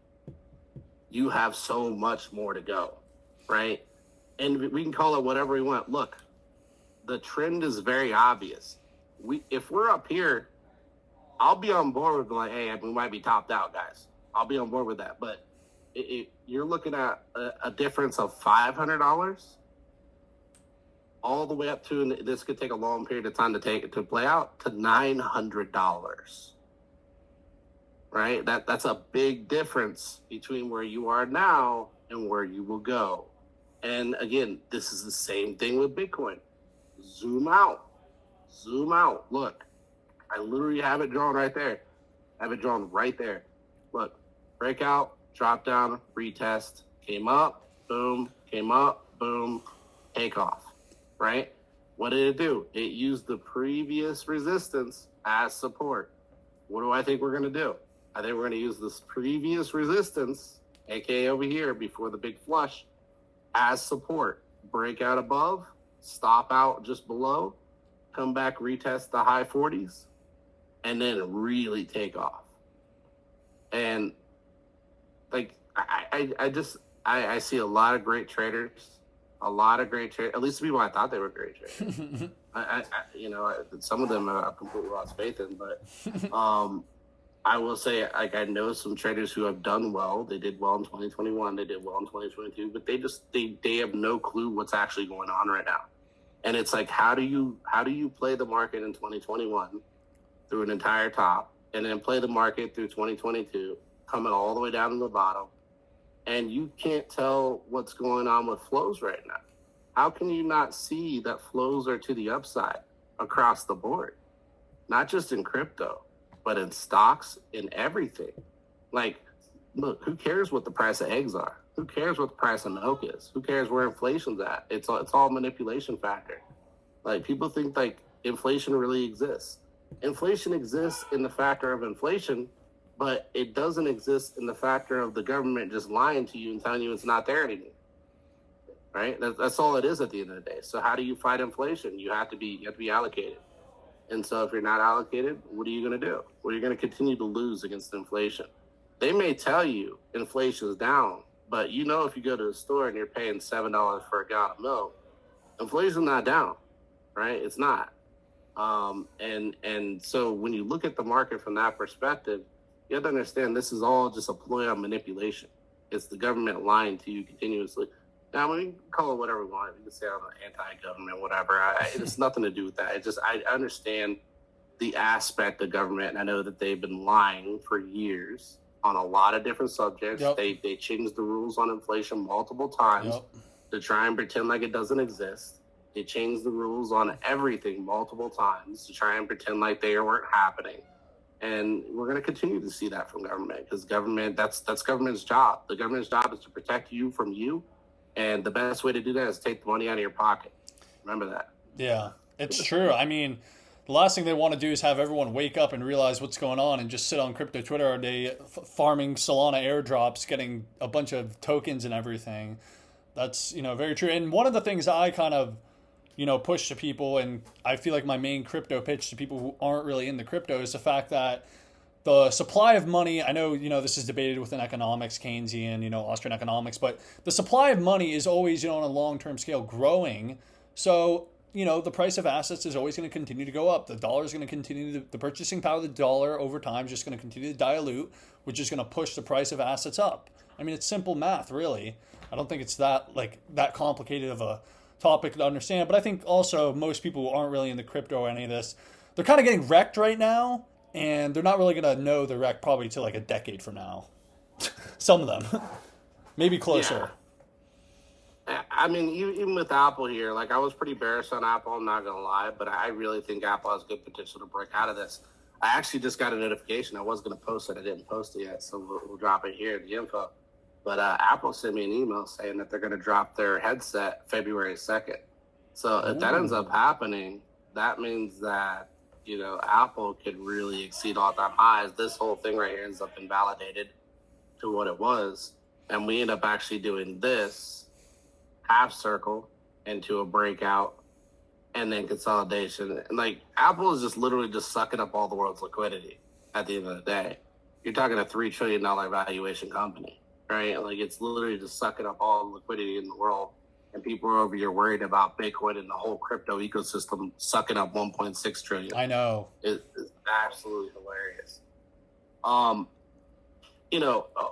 You have so much more to go, right? And we can call it whatever we want. Look, the trend is very obvious. If we're up here, I'll be on board with like, hey, we might be topped out, guys. I'll be on board with that. But you're looking at a difference of $500 all the way up to, and this could take a long period of time to play out, to $900. Right? That's a big difference between where you are now and where you will go. And again, this is the same thing with Bitcoin. Zoom out. Look, I literally have it drawn right there. Look, breakout, drop down, retest, came up, boom, take off, right? What did it do? It used the previous resistance as support. What do I think we're going to do? I think we're going to use this previous resistance, aka over here before the big flush, as support. Break out above, stop out just below, come back, retest the high 40s, and then really take off. And like I see a lot of great traders, at least people I thought they were great traders. Some of them I've completely lost faith in, but I will say, like, I know some traders who have done well. They did well in 2021. They did well in 2022, but they have no clue what's actually going on right now. And it's like, how do you play the market in 2021 through an entire top, and then play the market through 2022, coming all the way down to the bottom, and you can't tell what's going on with flows right now. How can you not see that flows are to the upside across the board? Not just in crypto, but in stocks, in everything. Like, look, who cares what the price of eggs are? Who cares what the price of milk is? Who cares where inflation's at? It's all manipulation factor. Like, people think like inflation really exists. Inflation exists in the factor of inflation, but it doesn't exist in the factor of the government just lying to you and telling you it's not there anymore. Right? That's all it is at the end of the day. So how do you fight inflation? You have to be allocated. And so if you're not allocated, what are you going to do? Well, you're going to continue to lose against inflation. They may tell you inflation is down, but you know if you go to the store and you're paying $7 for a gallon of milk, inflation's not down, right? It's not. And so when you look at the market from that perspective, you have to understand this is all just a ploy on manipulation. It's the government lying to you continuously. Now, we can call it whatever we want. We can say I'm anti-government, whatever. It's nothing to do with that. I understand the aspect of government, and I know that they've been lying for years on a lot of different subjects. Yep. They changed the rules on inflation multiple times to try and pretend like it doesn't exist. They changed the rules on everything multiple times to try and pretend like they weren't happening. And we're going to continue to see that from government because government, that's government's job. The government's job is to protect you from you. And the best way to do that is take the money out of your pocket. Remember that. Yeah, it's true. I mean, the last thing they want to do is have everyone wake up and realize what's going on and just sit on crypto Twitter all day farming Solana airdrops, getting a bunch of tokens and everything. That's, very true. And one of the things I kind of, push to people, and I feel like my main crypto pitch to people who aren't really in the crypto is the fact that the supply of money, I know, this is debated within economics, Keynesian, Austrian economics, but the supply of money is always, on a long-term scale growing. So, the price of assets is always going to continue to go up. The dollar is going to continue, the purchasing power of the dollar over time is just going to continue to dilute, which is going to push the price of assets up. I mean, it's simple math, really. I don't think it's that complicated of a topic to understand, but I think also most people who aren't really in the crypto or any of this, they're kind of getting wrecked right now. And they're not really going to know the wreck probably till like a decade from now. Some of them. Maybe closer. Yeah. I mean, even with Apple here, like I was pretty bearish on Apple, I'm not going to lie, but I really think Apple has good potential to break out of this. I actually just got a notification. I was going to post it. I didn't post it yet, so we'll drop it here in the info. But Apple sent me an email saying that they're going to drop their headset February 2nd. So if that ends up happening, that means that Apple could really exceed all-time highs. This whole thing right here ends up invalidated to what it was. And we end up actually doing this half circle into a breakout and then consolidation. And like Apple is just literally just sucking up all the world's liquidity at the end of the day. You're talking a $3 trillion valuation company, right? Like it's literally just sucking up all the liquidity in the world. And people are over here worried about Bitcoin and the whole crypto ecosystem sucking up 1.6 trillion. I know. It's absolutely hilarious.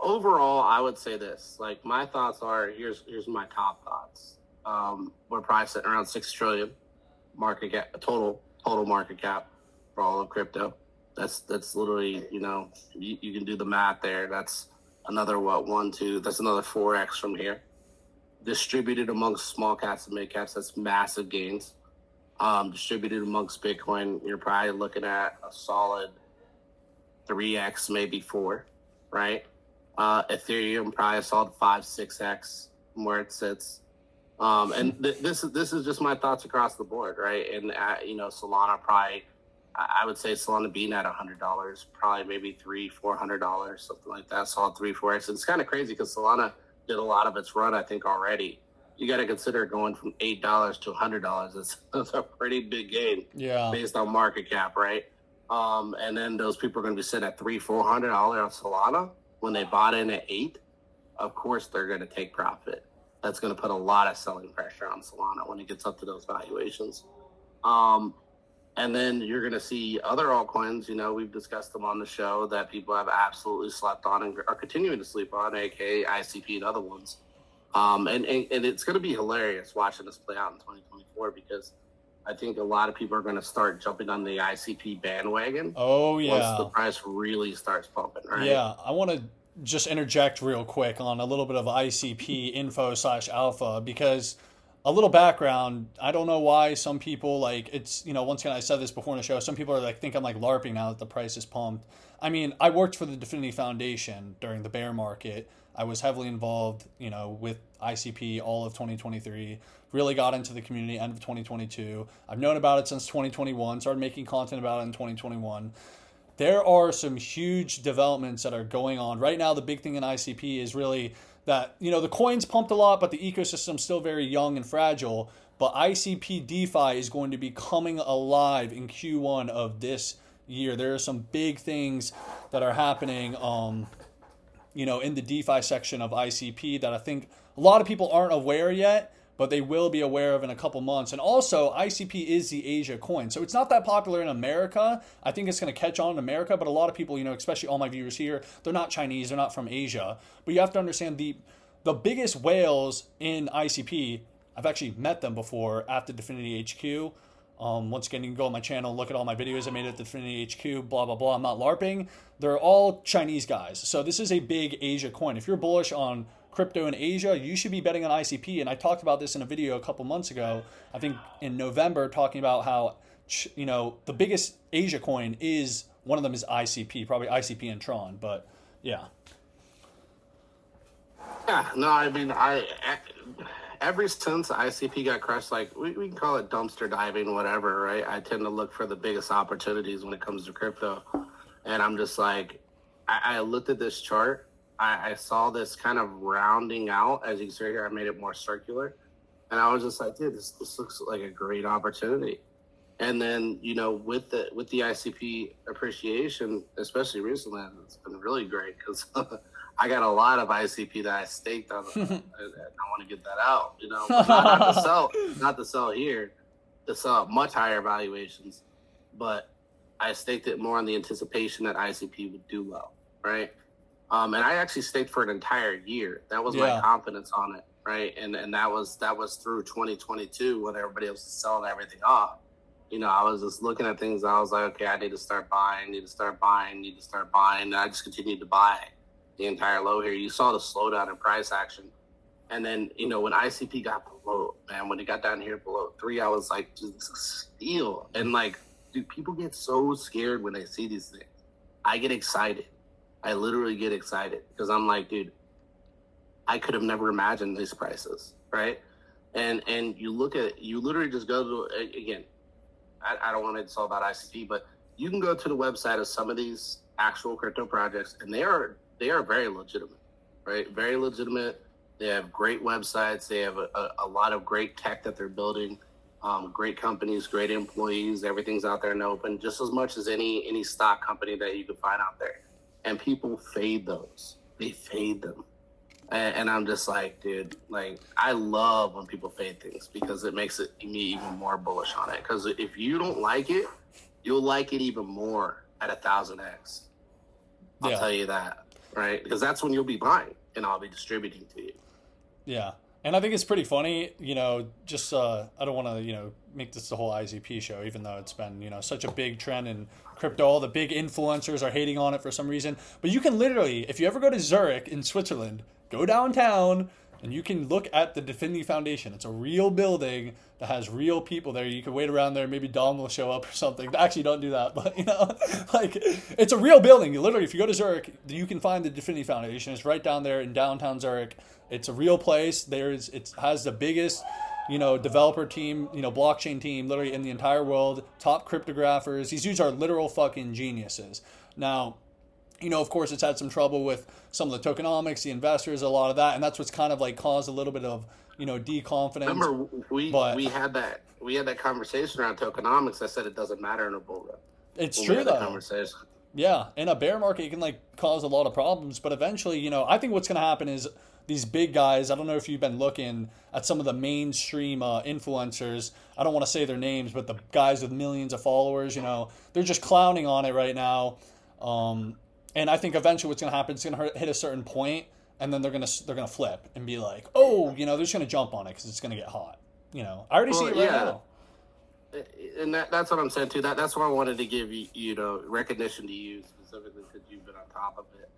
Overall, I would say this. Like my thoughts are here's my top thoughts. We're probably sitting around 6 trillion market cap, total market cap for all of crypto. That's literally you can do the math there. That's another that's another 4x from here. Distributed amongst small caps and mid caps, that's massive gains. Distributed amongst Bitcoin, you're probably looking at a solid 3x, maybe 4, right? Ethereum probably a solid 5-6x from where it sits. And this is just my thoughts across the board, right? And Solana probably, I would say Solana being at $100, probably maybe $300-$400, something like that. Solid 3-4x. It's kind of crazy because Solana did a lot of its run, I think, already. You got to consider going from $8 to $100. That's a pretty big gain, based on market cap, right? And then those people are going to be sitting at $300-$400 on Solana when they bought in at $8. Of course, they're going to take profit. That's going to put a lot of selling pressure on Solana when it gets up to those valuations. And then you're going to see other altcoins, we've discussed them on the show that people have absolutely slept on and are continuing to sleep on, aka ICP and other ones. And it's going to be hilarious watching this play out in 2024 because I think a lot of people are going to start jumping on the ICP bandwagon. Oh, yeah. Once the price really starts pumping, right? Yeah, I want to just interject real quick on a little bit of ICP info slash alpha, because a little background. I don't know why some people, like, it's, once again, I said this before in the show, some people are like, think I'm like LARPing now that the price is pumped. I mean, I worked for the Definity Foundation during the bear market. I was heavily involved, with ICP all of 2023. Really got into the community end of 2022. I've known about it since 2021. Started making content about it in 2021. There are some huge developments that are going on right now. The big thing in ICP is really that, the coins pumped a lot, but the ecosystem's still very young and fragile. But ICP DeFi is going to be coming alive in Q1 of this year. There are some big things that are happening, in the DeFi section of ICP that I think a lot of people aren't aware yet, but they will be aware of in a couple months. And also, ICP is the Asia coin. So it's not that popular in America. I think it's going to catch on in America, but a lot of people, especially all my viewers here, they're not Chinese, they're not from Asia. But you have to understand the biggest whales in ICP, I've actually met them before at the Definity HQ. Once again, you can go on my channel, look at all my videos I made at the Definity HQ, blah, blah, blah. I'm not LARPing. They're all Chinese guys. So this is a big Asia coin. If you're bullish on crypto in Asia, you should be betting on ICP. And I talked about this in a video a couple months ago, I think in November, talking about how, the biggest Asia coin is, one of them is ICP, probably ICP and Tron, but yeah. Yeah, no, I mean, ever since ICP got crushed, like we can call it dumpster diving, whatever, right? I tend to look for the biggest opportunities when it comes to crypto. And I'm just like, I looked at this chart. I saw this kind of rounding out. As you can see here, I made it more circular. And I was just like, dude, this looks like a great opportunity. And then, with the ICP appreciation, especially recently, it's been really great because I got a lot of ICP that I staked on. I want to get that out, but not to sell here, to sell at much higher valuations. But I staked it more on the anticipation that ICP would do well, right? And I actually staked for an entire year. That was my confidence on it, right? And that was through 2022 when everybody else was selling everything off. I was just looking at things. I was like, okay, I need to start buying. And I just continued to buy the entire low here. You saw the slowdown in price action. And then, when ICP got below, man, when it got down here below 3, I was like, just steal. And like, dude, people get so scared when they see these things. I get excited. I literally get excited because I'm like, dude, I could have never imagined these prices, right? And you look at it, you literally just go to, again, I don't want to insult about ICP, but you can go to the website of some of these actual crypto projects, and they are very legitimate, right? Very legitimate. They have great websites. They have a lot of great tech that they're building, great companies, great employees. Everything's out there and open, just as much as any stock company that you can find out there. And people fade those. They fade them. And I'm just like, dude, like, I love when people fade things because it makes me even more bullish on it. Because if you don't like it, you'll like it even more at 1,000x. I'll tell you that, right? Because that's when you'll be buying and I'll be distributing to you. Yeah. And I think it's pretty funny, just I don't want to, make this the whole ICP show, even though it's been, such a big trend in crypto. All the big influencers are hating on it for some reason. But you can literally, if you ever go to Zurich in Switzerland, go downtown and you can look at the Definity Foundation. It's a real building that has real people there. You can wait around there. Maybe Dom will show up or something. Actually, don't do that. But, like, it's a real building. Literally, if you go to Zurich, you can find the Definity Foundation. It's right down there in downtown Zurich. It's a real place. It has the biggest, developer team, blockchain team, literally in the entire world. Top cryptographers. These dudes are literal fucking geniuses. Now, of course, it's had some trouble with some of the tokenomics, the investors, a lot of that, and that's what's kind of like caused a little bit of, deconfidence. Remember, we had that conversation around tokenomics. I said it doesn't matter in a bull run. It's true though. Conversation. Yeah, in a bear market, it can like cause a lot of problems, but eventually, I think what's going to happen is these big guys. I don't know if you've been looking at some of the mainstream influencers. I don't want to say their names, but the guys with millions of followers, they're just clowning on it right now. And I think eventually what's going to happen is it's going to hit a certain point, and then they're going to flip and be like, oh, they're just going to jump on it because it's going to get hot. I already see it right now. And that's what I'm saying too. That's why I wanted to give you, recognition to you specifically because you've been on top of it.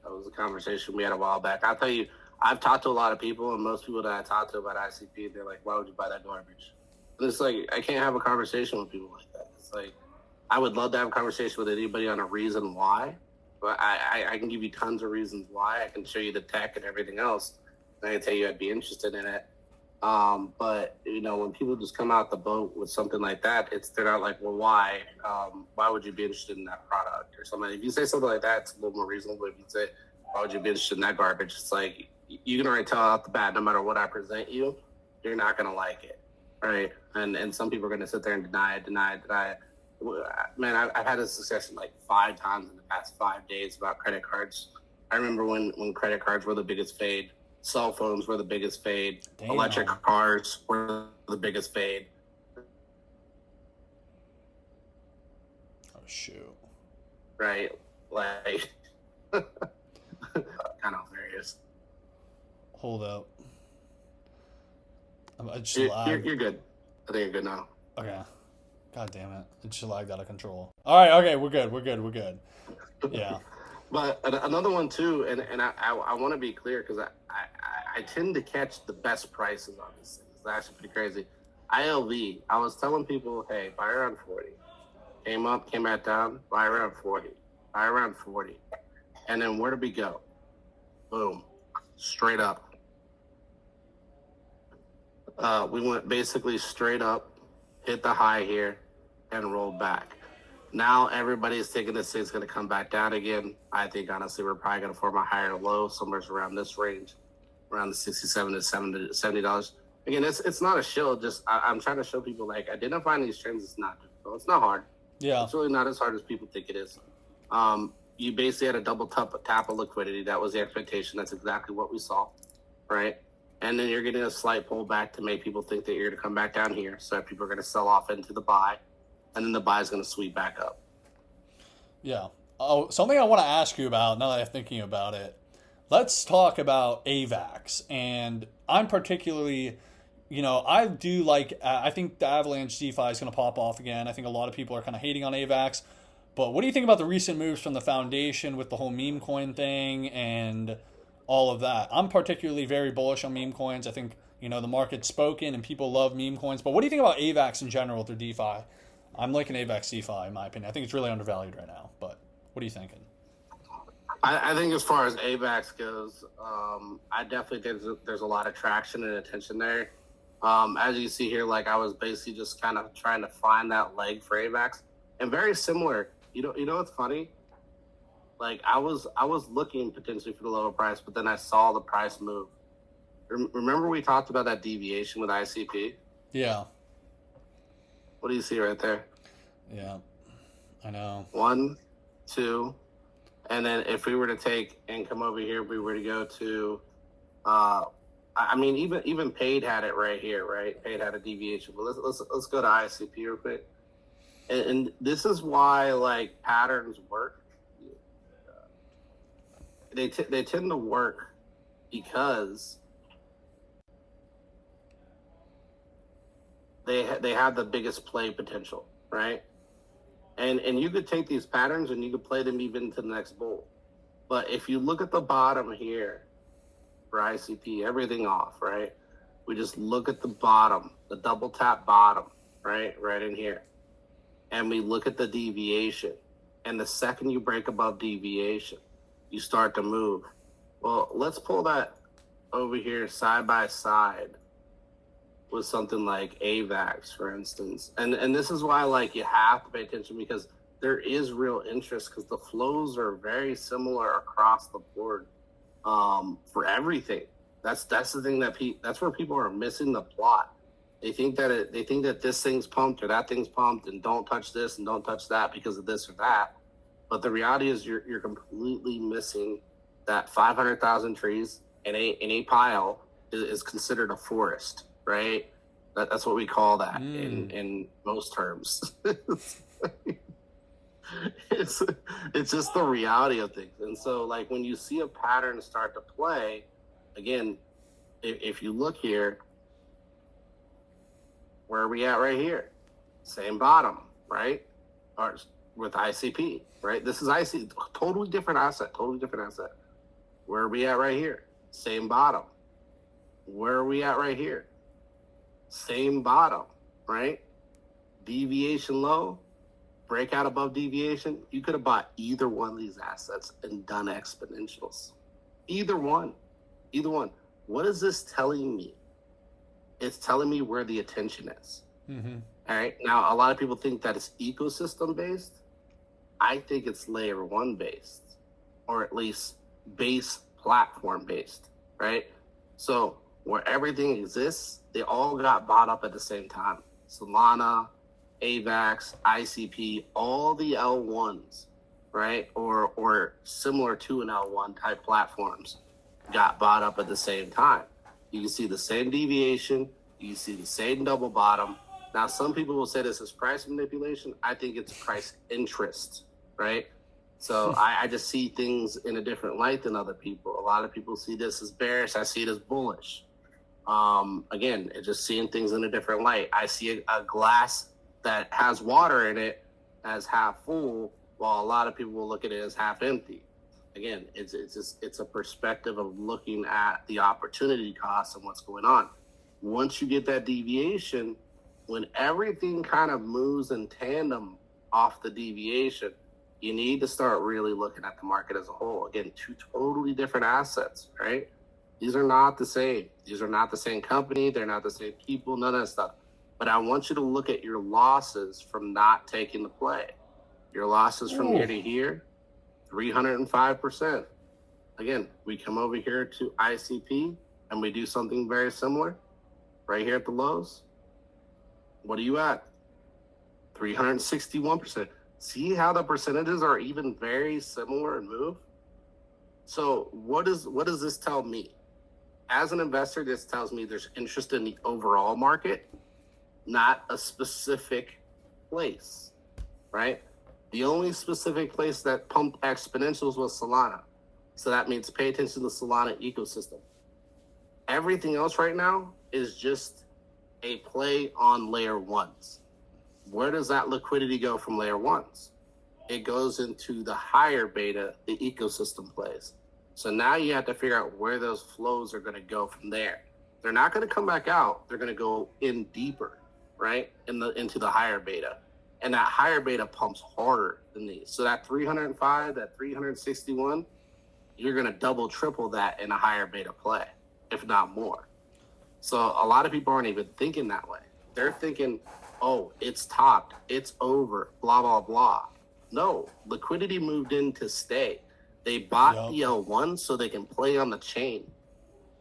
That was a conversation we had a while back. I'll tell you, I've talked to a lot of people, and most people that I talk to about ICP, they're like, "Why would you buy that garbage?" And it's like I can't have a conversation with people like that. It's like I would love to have a conversation with anybody on a reason why, but I can give you tons of reasons why. I can show you the tech and everything else, and I can tell you I'd be interested in it. But when people just come out the boat with something like that, they're not like, well, why? Why would you be interested in that product or something? If you say something like that, it's a little more reasonable. If you say, why would you be interested in that garbage? It's like you can already tell out the bat, no matter what I present you, you're not gonna like it, right? And some people are gonna sit there and deny it. Man, I've had this discussion like 5 times in the past 5 days about credit cards. I remember when credit cards were the biggest fade. Cell phones were the biggest fade. Damn. Electric cars were the biggest fade. Oh, shoot. Right? Like, kind of hilarious. Hold up. I just You're lagged. good. I think you're good now. Okay. God damn it. It just lagged out of control. All right, okay, we're good. Yeah. But another one too, and I want to be clear because I tend to catch the best prices on these things. It's actually pretty crazy. ILV, I was telling people, hey, buy around 40. Came up, came back down, buy around 40. Buy around 40. And then where did we go? Boom. Straight up. We went basically straight up, hit the high here, and rolled back. Now everybody's thinking this thing's going to come back down again. I think, honestly, we're probably going to form a higher low somewhere around this range, around the $67 to $70. Again, it's not a shill. Just I'm trying to show people, like, identifying these trends is not difficult. It's not hard. Yeah. It's really not as hard as people think it is. You basically had a double tap of liquidity. That was the expectation. That's exactly what we saw, right? And then you're getting a slight pullback to make people think that you're going to come back down here. So people are going to sell off into the buy. And then the buy is going to sweep back up. Yeah. Oh, something I want to ask you about now that I'm thinking about it. Let's talk about AVAX. And I'm particularly, I do like, I think the Avalanche DeFi is going to pop off again. I think a lot of people are kind of hating on AVAX. But what do you think about the recent moves from the foundation with the whole meme coin thing and all of that? I'm particularly very bullish on meme coins. I think, the market's spoken and people love meme coins. But what do you think about AVAX in general through DeFi? I'm liking AVAX DeFi, in my opinion. I think it's really undervalued right now. But what are you thinking? I think as far as AVAX goes, I definitely think there's a lot of traction and attention there. As you see here, like I was basically just kind of trying to find that leg for AVAX. And very similar, you know what's funny? Like I was looking potentially for the lower price, but then I saw the price move. Remember we talked about that deviation with ICP? Yeah. What do you see right there? Yeah, I know. 1, 2, and then if we were to take and come over here, we were to go to, even Paid had it right here, right? Paid had a deviation. But let's go to ICP real quick. And this is why like patterns work. They tend to work because they have the biggest play potential, right? And you could take these patterns and you could play them even to the next bull. But if you look at the bottom here for ICP, everything off, right? We just look at the bottom, the double tap bottom, right in here. And we look at the deviation. And the second you break above deviation, you start to move. Well, let's pull that over here side by side with something like AVAX, for instance. And this is why like you have to pay attention because there is real interest because the flows are very similar across the board for everything. That's the thing that's where people are missing the plot. They think that this thing's pumped or that thing's pumped and don't touch this and don't touch that because of this or that. But the reality is you're completely missing that 500,000 trees in a pile is considered a forest. Right, that's what we call that in most terms. it's just the reality of things, and so like when you see a pattern start to play, again, if you look here, where are we at right here? Same bottom, right? Or with ICP, right? This is ICP, totally different asset. Where are we at right here? Same bottom. Where are we at right here? Same bottom, right? Deviation low, breakout above deviation. You could have bought either one of these assets and done exponentials. Either one. Either one. What is this telling me? It's telling me where the attention is. Mm-hmm. All right. Now, a lot of people think that it's ecosystem based. I think it's layer one based, or at least base platform based, right? So where everything exists, they all got bought up at the same time. Solana, AVAX, ICP, all the L1s, right? Or similar to an L1 type platforms got bought up at the same time. You can see the same deviation. You can see the same double bottom. Now, some people will say this is price manipulation. I think it's price interest, right? So I just see things in a different light than other people. A lot of people see this as bearish. I see it as bullish. Again, it's just seeing things in a different light. I see a glass that has water in it as half full, while a lot of people will look at it as half empty. Again, it's a perspective of looking at the opportunity cost and what's going on. Once you get that deviation, when everything kind of moves in tandem off the deviation, you need to start really looking at the market as a whole. Again, two totally different assets, right? These are not the same. These are not the same company. They're not the same people, none of that stuff. But I want you to look at your losses from not taking the play. Your losses from here to here, 305%. Again, we come over here to ICP and we do something very similar right here at the lows. What are you at? 361%. See how the percentages are even very similar in move? So what does this tell me? As an investor, this tells me there's interest in the overall market, not a specific place, right? The only specific place that pumped exponentials was Solana. So that means pay attention to the Solana ecosystem. Everything else right now is just a play on layer ones. Where does that liquidity go from layer ones? It goes into the higher beta, the ecosystem plays. So now you have to figure out where those flows are going to go from there. They're not going to come back out. They're going to go in deeper, right? Into the higher beta. And that higher beta pumps harder than these. So that 305, that 361, you're going to double, triple that in a higher beta play, if not more. So a lot of people aren't even thinking that way. They're thinking, oh, it's topped, it's over, blah, blah, blah. No, liquidity moved in to stay. They bought the L1 so they can play on the chain.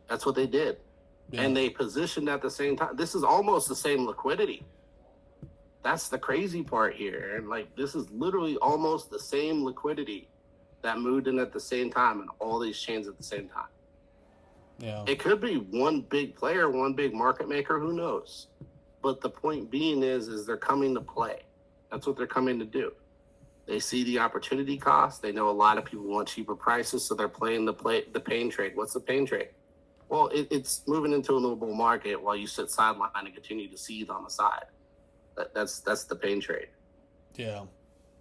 That's what they did. Yeah. And they positioned at the same time. This is almost the same liquidity. That's the crazy part here. And like, this is literally almost the same liquidity that moved in at the same time and all these chains at the same time. Yeah. It could be one big player, one big market maker, who knows? But the point being is they're coming to play. That's what they're coming to do. They see the opportunity cost. They know a lot of people want cheaper prices, so they're playing the pain trade. What's the pain trade? Well, it's moving into a little bull market while you sit sideline and continue to seethe on the side. That's the pain trade. Yeah.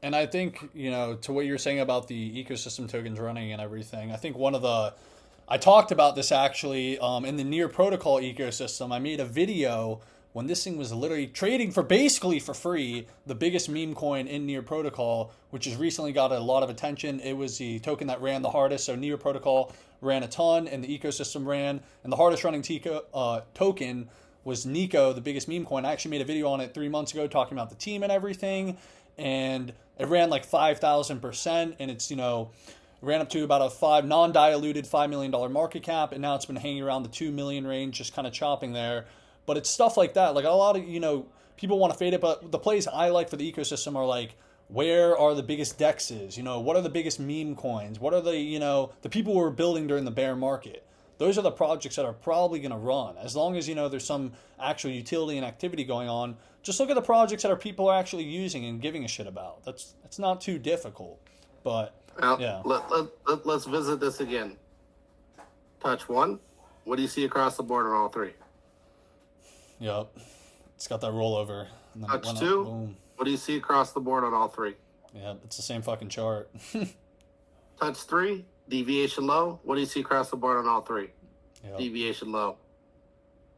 And I think, to what you're saying about the ecosystem tokens running and everything, I think I talked about this actually in the Near Protocol ecosystem. I made a video when this thing was literally trading for basically for free, the biggest meme coin in Near Protocol, which has recently got a lot of attention. It was the token that ran the hardest. So Near Protocol ran a ton and the ecosystem ran. And the hardest running token was Nico, the biggest meme coin. I actually made a video on it 3 months ago talking about the team and everything. And it ran like 5,000%. And it's, ran up to about a non-diluted $5 million market cap. And now it's been hanging around the 2 million range, just kind of chopping there. But it's stuff like that. Like a lot of, people want to fade it. But the plays I like for the ecosystem are like, where are the biggest dexes? What are the biggest meme coins? What are the people who are building during the bear market? Those are the projects that are probably going to run. As long as, there's some actual utility and activity going on, just look at the projects that people are actually using and giving a shit about. It's not too difficult. But, yeah. Let's visit this again. Touch one. What do you see across the board on all three? Yep. It's got that rollover. And then touch two. Boom. What do you see across the board on all three? Yeah, it's the same fucking chart. Touch three. Deviation low. What do you see across the board on all three? Yep. Deviation low.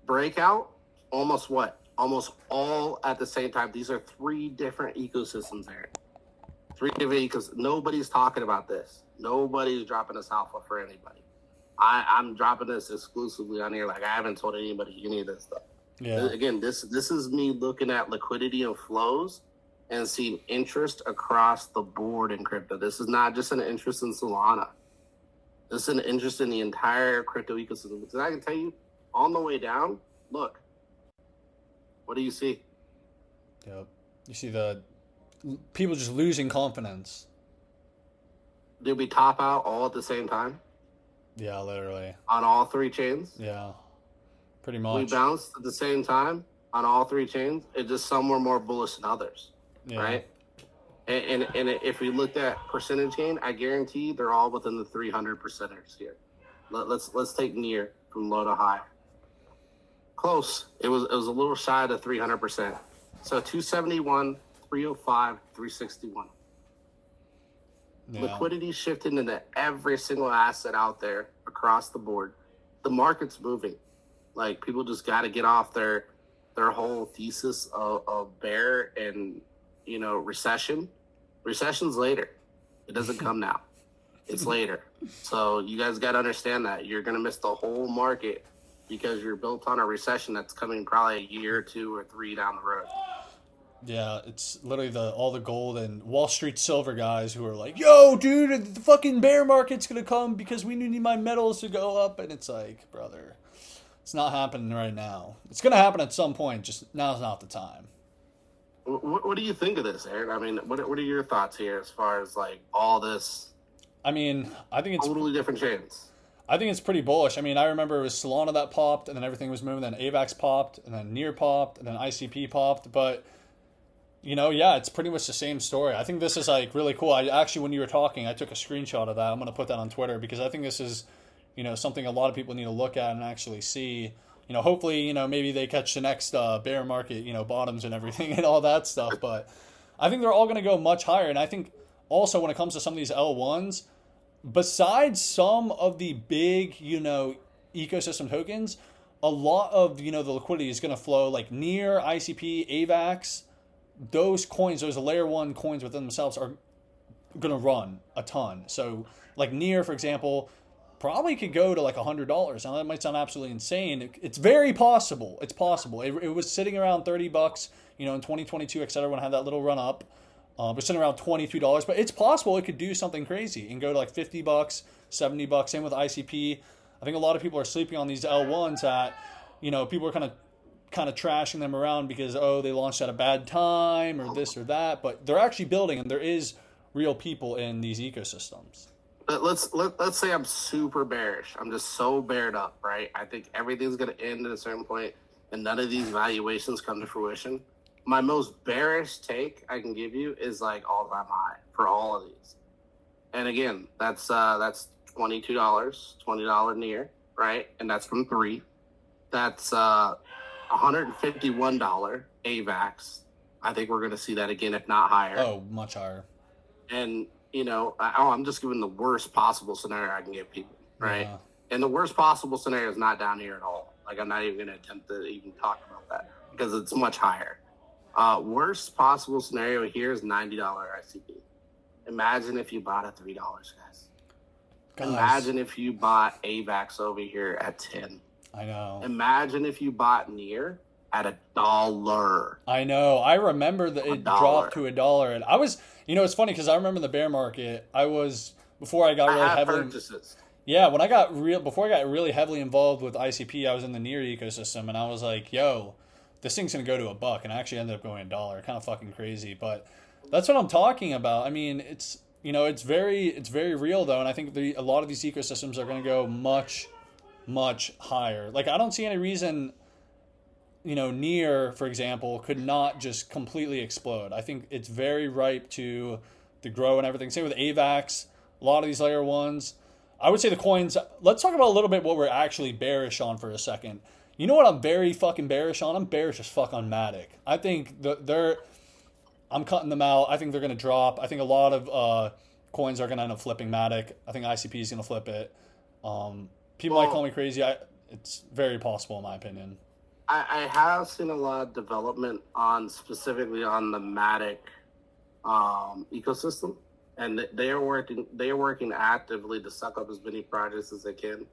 Breakout. Almost what? Almost all at the same time. These are three different ecosystems there. Three different ecosystems. Nobody's talking about this. Nobody's dropping this alpha for anybody. I'm dropping this exclusively on here. Like, I haven't told anybody any of this stuff. Yeah. Again, this is me looking at liquidity and flows and seeing interest across the board in crypto. This is not just an interest in Solana. This is an interest in the entire crypto ecosystem. Because I can tell you, on the way down, look, what do you see? Yep. You see the people just losing confidence. Did we top out all at the same time? Yeah, literally. On all three chains? Yeah, pretty much. We bounced at the same time on all three chains. It's just some were more bullish than others, right? And if we looked at percentage gain, I guarantee they're all within the 300 percenters here. Let's take near from low to high. Close. It was a little shy of 300%. So 271, 305, 361. Yeah. Liquidity shifting into every single asset out there across the board. The market's moving. Like, people just got to get off their whole thesis of bear and, recession. Recession's later. It doesn't come now. It's later. So you guys got to understand that. You're going to miss the whole market because you're built on a recession that's coming probably a year, 2 or 3 down the road. Yeah, it's literally all the gold and Wall Street silver guys who are like, yo, dude, the fucking bear market's going to come because we need my metals to go up. And it's like, brother, it's not happening right now. It's going to happen at some point, just now's not the time. What do you think of this, Aaron? I mean, what are your thoughts here as far as, like, all this? I mean, I think it's totally different chains. I think it's pretty bullish. I mean, I remember it was Solana that popped, and then everything was moving. Then AVAX popped, and then Near popped, and then ICP popped. But, yeah, it's pretty much the same story. I think this is, like, really cool. I actually, when you were talking, I took a screenshot of that. I'm going to put that on Twitter because I think this is, something a lot of people need to look at and actually see. Hopefully, maybe they catch the next bear market, bottoms and everything and all that stuff. But I think they're all going to go much higher. And I think also when it comes to some of these L1s, besides some of the big, ecosystem tokens, a lot of, the liquidity is going to flow like Near, ICP, AVAX. Those coins, those layer 1 coins within themselves are going to run a ton. So like Near, for example, probably could go to like $100. Now that might sound absolutely insane. It's very possible. It's possible. It was sitting around $30, in 2022, etc. When I had that little run up. But sitting around $23, but it's possible it could do something crazy and go to like $50, $70. Same with ICP. I think a lot of people are sleeping on these L1s that, people are kind of trashing them around because, they launched at a bad time or this or that, but they're actually building and there is real people in these ecosystems. Let's say I'm super bearish. I'm just so bared up, right? I think everything's going to end at a certain point and none of these valuations come to fruition. My most bearish take I can give you is like all-time high for all of these. And again, that's $22, $20 Near, right? And that's from 3. That's $151 AVAX. I think we're going to see that again, if not higher. Oh, much higher. And, I'm just giving the worst possible scenario I can give people, right? Yeah. And the worst possible scenario is not down here at all. Like, I'm not even going to attempt to even talk about that because it's much higher. Worst possible scenario here is $90 ICP. Imagine if you bought at $3, guys. Imagine if you bought AVAX over here at 10. I know. Imagine if you bought Near at $1. I know. I remember that it dropped to $1, and I was, it's funny because I remember the bear market. I was before I got really heavily. Purchases. Yeah, before I got really heavily involved with ICP, I was in the Near ecosystem, and I was like, yo, this thing's going to go to $1, and I actually ended up going $1. Kind of fucking crazy, but that's what I'm talking about. I mean, it's very real though, and I think a lot of these ecosystems are going to go much, much higher. Like, I don't see any reason, Near, for example, could not just completely explode. I think it's very ripe to grow and everything. Same with AVAX, a lot of these layer 1s. I would say the coins, let's talk about a little bit what we're actually bearish on for a second. You know what I'm very fucking bearish on? I'm bearish as fuck on Matic. I think I'm cutting them out. I think they're going to drop. I think a lot of coins are going to end up flipping Matic. I think ICP is going to flip it. People might call me crazy. It's very possible in my opinion. I have seen a lot of development specifically on the Matic ecosystem, and they are working actively to suck up as many projects as they can.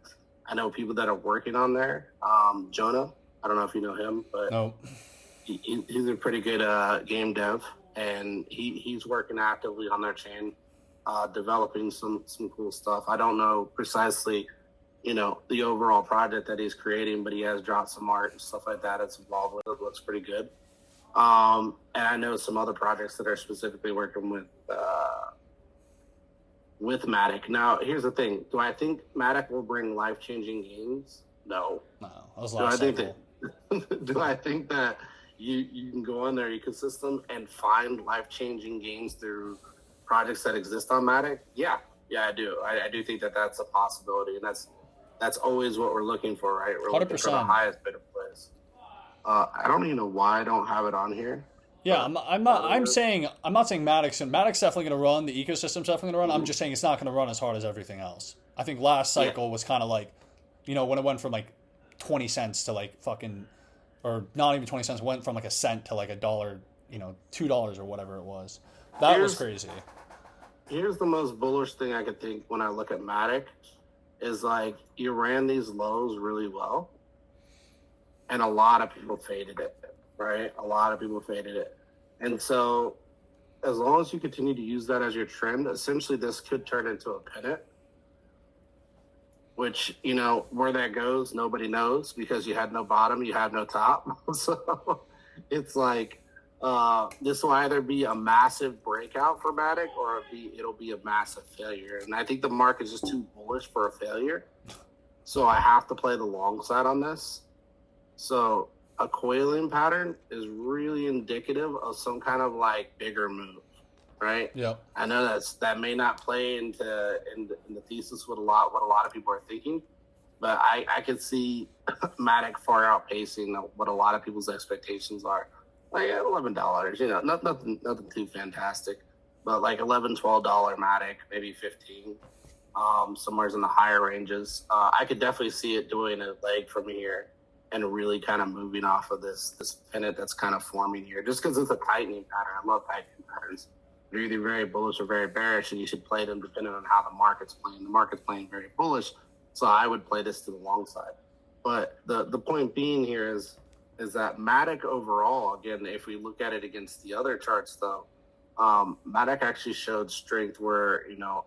I know people that are working on there. Jonah, I don't know if you know him, but no. He's a pretty good game dev, and he's working actively on their chain, developing some cool stuff. I don't know precisely, the overall project that he's creating, but he has dropped some art and stuff like that that's involved with it. Looks pretty good. And I know some other projects that are specifically working with Matic. Now, here's the thing. Do I think Matic will bring life-changing games? No. No, that was last cycle. Do I think that you can go on their ecosystem and find life-changing games through projects that exist on Matic? Yeah, I do. I do think that that's a possibility, and that's always what we're looking for, right? We're 100%. looking for the highest bidder place. I don't even know why I don't have it on here. Yeah, I'm not saying Matic's definitely going to run. The ecosystem's definitely going to run. I'm just saying it's not going to run as hard as everything else. I think last cycle was kind of like, when it went from like 20 cents to like fucking, or not even 20 cents, went from like a cent to like $1, $2 or whatever it was. That was crazy. Here's the most bullish thing I could think when I look at Matic is like you ran these lows really well, and a lot of people faded it, right? A lot of people faded it. And so as long as you continue to use that as your trend, essentially this could turn into a pennant, which, where that goes, nobody knows because you had no bottom, you have no top. So it's like this will either be a massive breakout for Matic or it'll be a massive failure. And I think the market is just too bullish for a failure. So I have to play the long side on this. So a coiling pattern is really indicative of some kind of like bigger move, right? Yeah. I know that may not play in the thesis what a lot of people are thinking, but I could see Matic far outpacing what a lot of people's expectations are. Like $11, nothing too fantastic, but like $11-12 Matic, maybe 15, somewhere's in the higher ranges. I could definitely see it doing a leg from here and really kind of moving off of this pennant that's kind of forming here, just because it's a tightening pattern. I love tightening patterns. They're either very bullish or very bearish, and you should play them depending on how the market's playing. The market's playing very bullish, so I would play this to the long side. But the point being here is that Matic overall, again, if we look at it against the other charts, though, Matic actually showed strength where,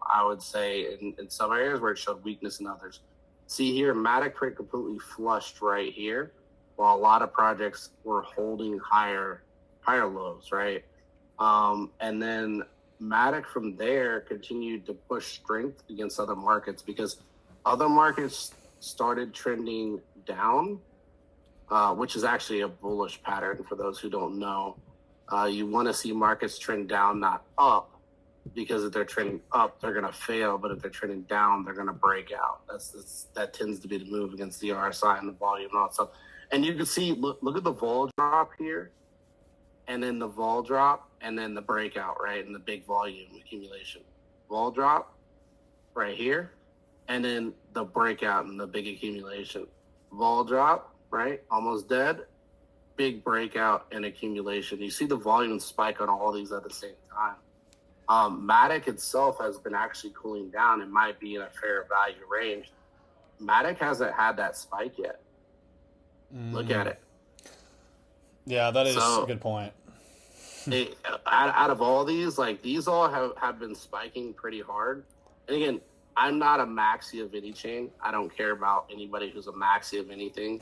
I would say in some areas where it showed weakness in others. See here, Matic pretty completely flushed right here, while a lot of projects were holding higher lows, right? And then Matic from there continued to push strength against other markets because other markets started trending down, which is actually a bullish pattern for those who don't know. You want to see markets trend down, not up, because if they're trending up, they're going to fail. But if they're trending down, they're going to break out. That tends to be the move against the RSI and the volume and all that stuff. And you can see, look at the vol drop here, and then the vol drop, and then the breakout, right, and the big volume accumulation. Vol drop right here, and then the breakout and the big accumulation. Vol drop, right, almost dead, big breakout and accumulation. You see the volume spike on all these at the same time. Matic itself has been actually cooling down and might be in a fair value range. Matic hasn't had that spike yet. Look at it. Yeah, that is a good point. Out of all these, like these all have been spiking pretty hard. And again, I'm not a maxi of any chain. I don't care about anybody who's a maxi of anything.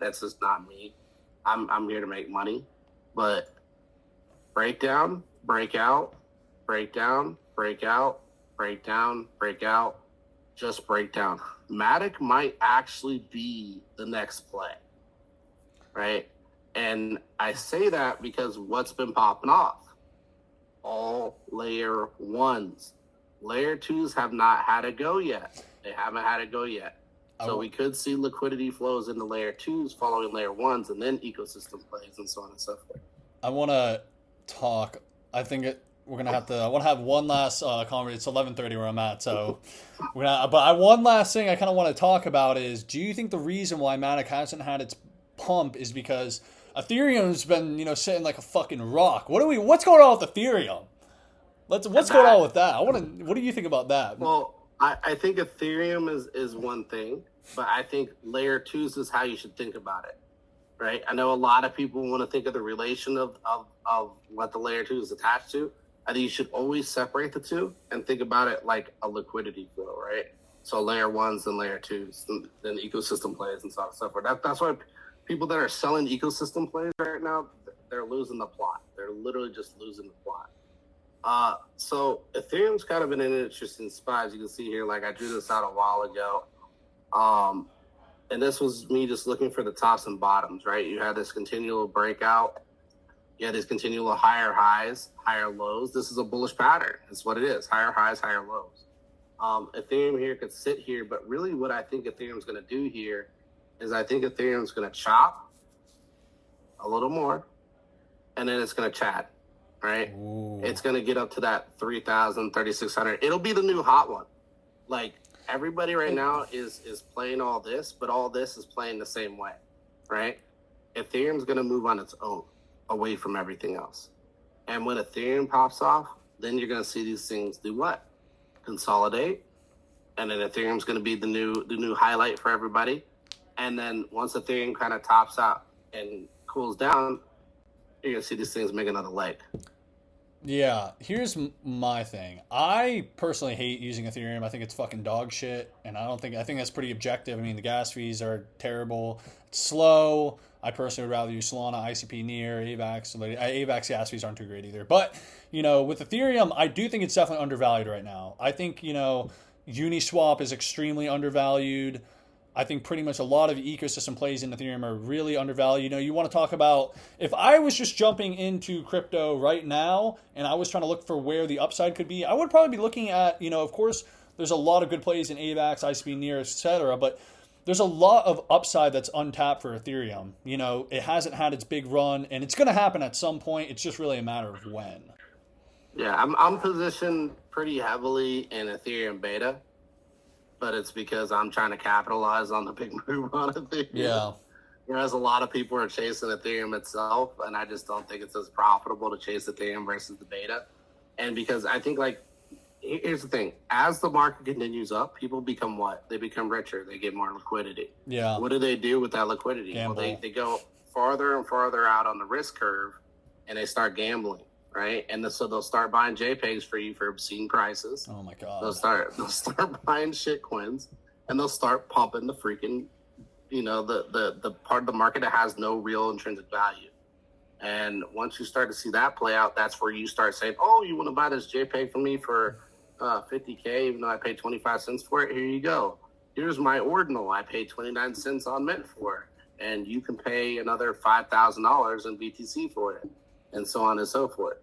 That's just not me. I'm here to make money. But breakdown, breakout, breakdown, breakout, breakdown, breakout, just breakdown. Matic might actually be the next play, right? And I say that because what's been popping off? All layer ones. Layer twos have not had a go yet. They haven't had a go yet. So we could see liquidity flows into layer twos following layer ones and then ecosystem plays and so on and so forth. I want to talk. I think we're gonna have to. I want to have one last conversation. It's 11:30 where I'm at, so we're gonna. But one last thing I kind of want to talk about is: do you think the reason why Matic hasn't had its pump is because Ethereum's been sitting like a fucking rock? What's going on with Ethereum? What's going on That with that? I want to. What do you think about that? Well, I think Ethereum is one thing, but I think layer twos is how you should think about it, right? I know a lot of people want to think of the relation of what the layer two is attached to. I think you should always separate the two and think about it like a liquidity flow, right? So layer ones and layer twos, then ecosystem plays and so on and so forth. That's why people that are selling ecosystem plays right now, they're losing the plot. They're literally just losing the plot. So Ethereum's kind of in an interesting spot, as you can see here. Like I drew this out a while ago. And this was me just looking for the tops and bottoms, right? You had this continual breakout. You had these continual higher highs, higher lows. This is a bullish pattern. That's what it is. Higher highs, higher lows. Ethereum here could sit here, but really what I think Ethereum's going to do here is I think Ethereum's going to chop a little more, and then it's going to chat. Right? Ooh. It's going to get up to that 3,000, 3,600. It'll be the new hot one. Like everybody right now is playing all this, but all this is playing the same way, right? Ethereum's going to move on its own away from everything else. And when Ethereum pops off, then you're going to see these things do what? Consolidate. And then Ethereum's going to be the new highlight for everybody. And then once Ethereum kind of tops out and cools down, you're going to see these things make another leg. Yeah, here's my thing. I personally hate using Ethereum. I think it's fucking dog shit, and I think that's pretty objective. I mean, the gas fees are terrible. It's slow. I personally would rather use Solana, ICP, Near, AVAX. AVAX gas fees aren't too great either. But, with Ethereum, I do think it's definitely undervalued right now. I think, Uniswap is extremely undervalued. I think pretty much a lot of ecosystem plays in Ethereum are really undervalued. You want to talk about, if I was just jumping into crypto right now and I was trying to look for where the upside could be, I would probably be looking at, of course, there's a lot of good plays in AVAX, ICP, Near, etc., but there's a lot of upside that's untapped for Ethereum. It hasn't had its big run, and it's going to happen at some point. It's just really a matter of when. Yeah, I'm positioned pretty heavily in Ethereum beta. But it's because I'm trying to capitalize on the big move on Ethereum. Yeah. Whereas a lot of people are chasing Ethereum itself, and I just don't think it's as profitable to chase Ethereum versus the beta. And because I think, here's the thing. As the market continues up, people become what? They become richer. They get more liquidity. Yeah. What do they do with that liquidity? Gamble. Well, they go farther and farther out on the risk curve, and they start gambling. Right, and so they'll start buying JPEGs for you for obscene prices. Oh my god! They'll start buying shitcoins, and they'll start pumping the freaking, the part of the market that has no real intrinsic value. And once you start to see that play out, that's where you start saying, "Oh, you want to buy this JPEG from me for $50K, even though I paid 25 cents for it? Here you go. Here's my ordinal. I paid 29 cents on Mint for it, and you can pay another $5,000 in BTC for it." And so on and so forth.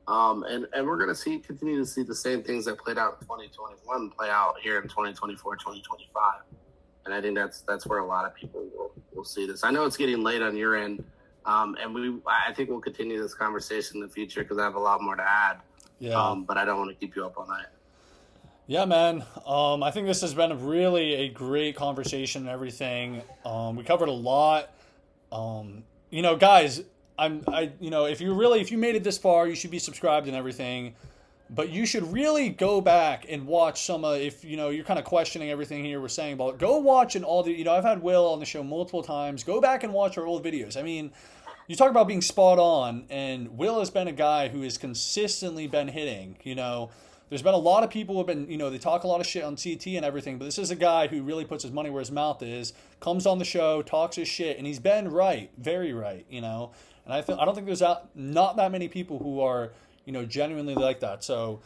And we're going to continue to see the same things that played out in 2021 play out here in 2024, 2025. And I think that's where a lot of people will see this. I know it's getting late on your end, and I think we'll continue this conversation in the future because I have a lot more to add. Yeah. But I don't want to keep you up all night. Yeah, man. I think this has been really a great conversation and everything. We covered a lot. Guys, if you made it this far, you should be subscribed and everything. But you should really go back and watch some if you're kind of questioning everything here we're saying about, go watch I've had Will on the show multiple times. Go back and watch our old videos. I mean, you talk about being spot on, and Will has been a guy who has consistently been hitting. There's been a lot of people who have been, they talk a lot of shit on CT and everything, but this is a guy who really puts his money where his mouth is, comes on the show, talks his shit, and he's been right, very right, And I don't think there's not that many people who are, genuinely like that. So,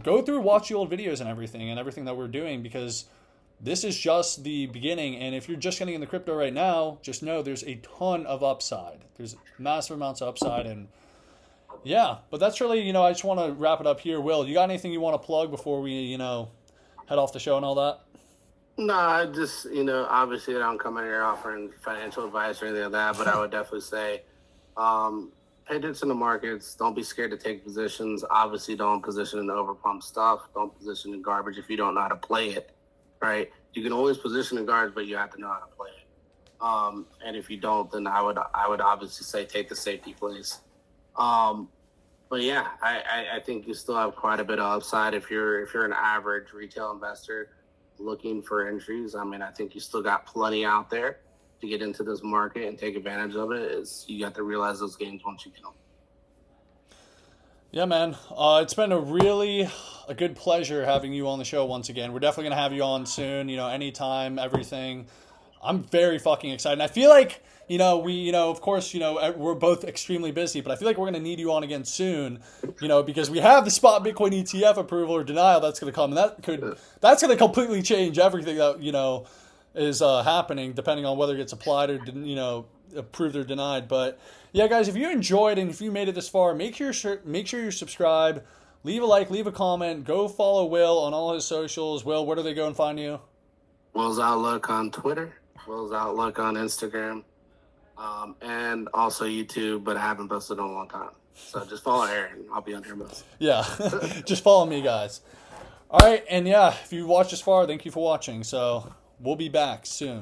go through, watch the old videos and everything that we're doing, because this is just the beginning. And if you're just getting in the crypto right now, just know there's a ton of upside. There's massive amounts of upside. And yeah, but that's really, I just want to wrap it up here. Will, you got anything you want to plug before we, head off the show and all that? No, I just, obviously I don't come in here offering financial advice or anything like that, but I would definitely say, pay attention to markets. Don't be scared to take positions. Obviously, don't position in overpump stuff. Don't position in garbage if you don't know how to play it, right? You can always position in garbage, but you have to know how to play it. And if you don't, then I would obviously say take the safety plays. But yeah, I think you still have quite a bit of upside if you're an average retail investor looking for entries. I mean, I think you still got plenty out there to get into this market and take advantage of it. Is you got to realize those games once you get them. Yeah, man. It's been a good pleasure having you on the show once again. We're definitely gonna have you on soon. Anytime, everything. I'm very fucking excited. And I feel like of course, we're both extremely busy, but I feel like we're gonna need you on again soon. Because we have the spot Bitcoin ETF approval or denial that's gonna come, and that's gonna completely change everything that is happening, depending on whether it gets applied or approved or denied. But yeah, guys, if you enjoyed and if you made it this far, make sure you subscribe, leave a like, leave a comment, go follow Will on all his socials. Will, where do they go and find you? Will's Outlook on Twitter, Will's Outlook on Instagram, and also YouTube. But I haven't posted in a long time, so just follow Aaron. I'll be on here most. Yeah, just follow me, guys. All right, and yeah, if you watched this far, thank you for watching. So we'll be back soon.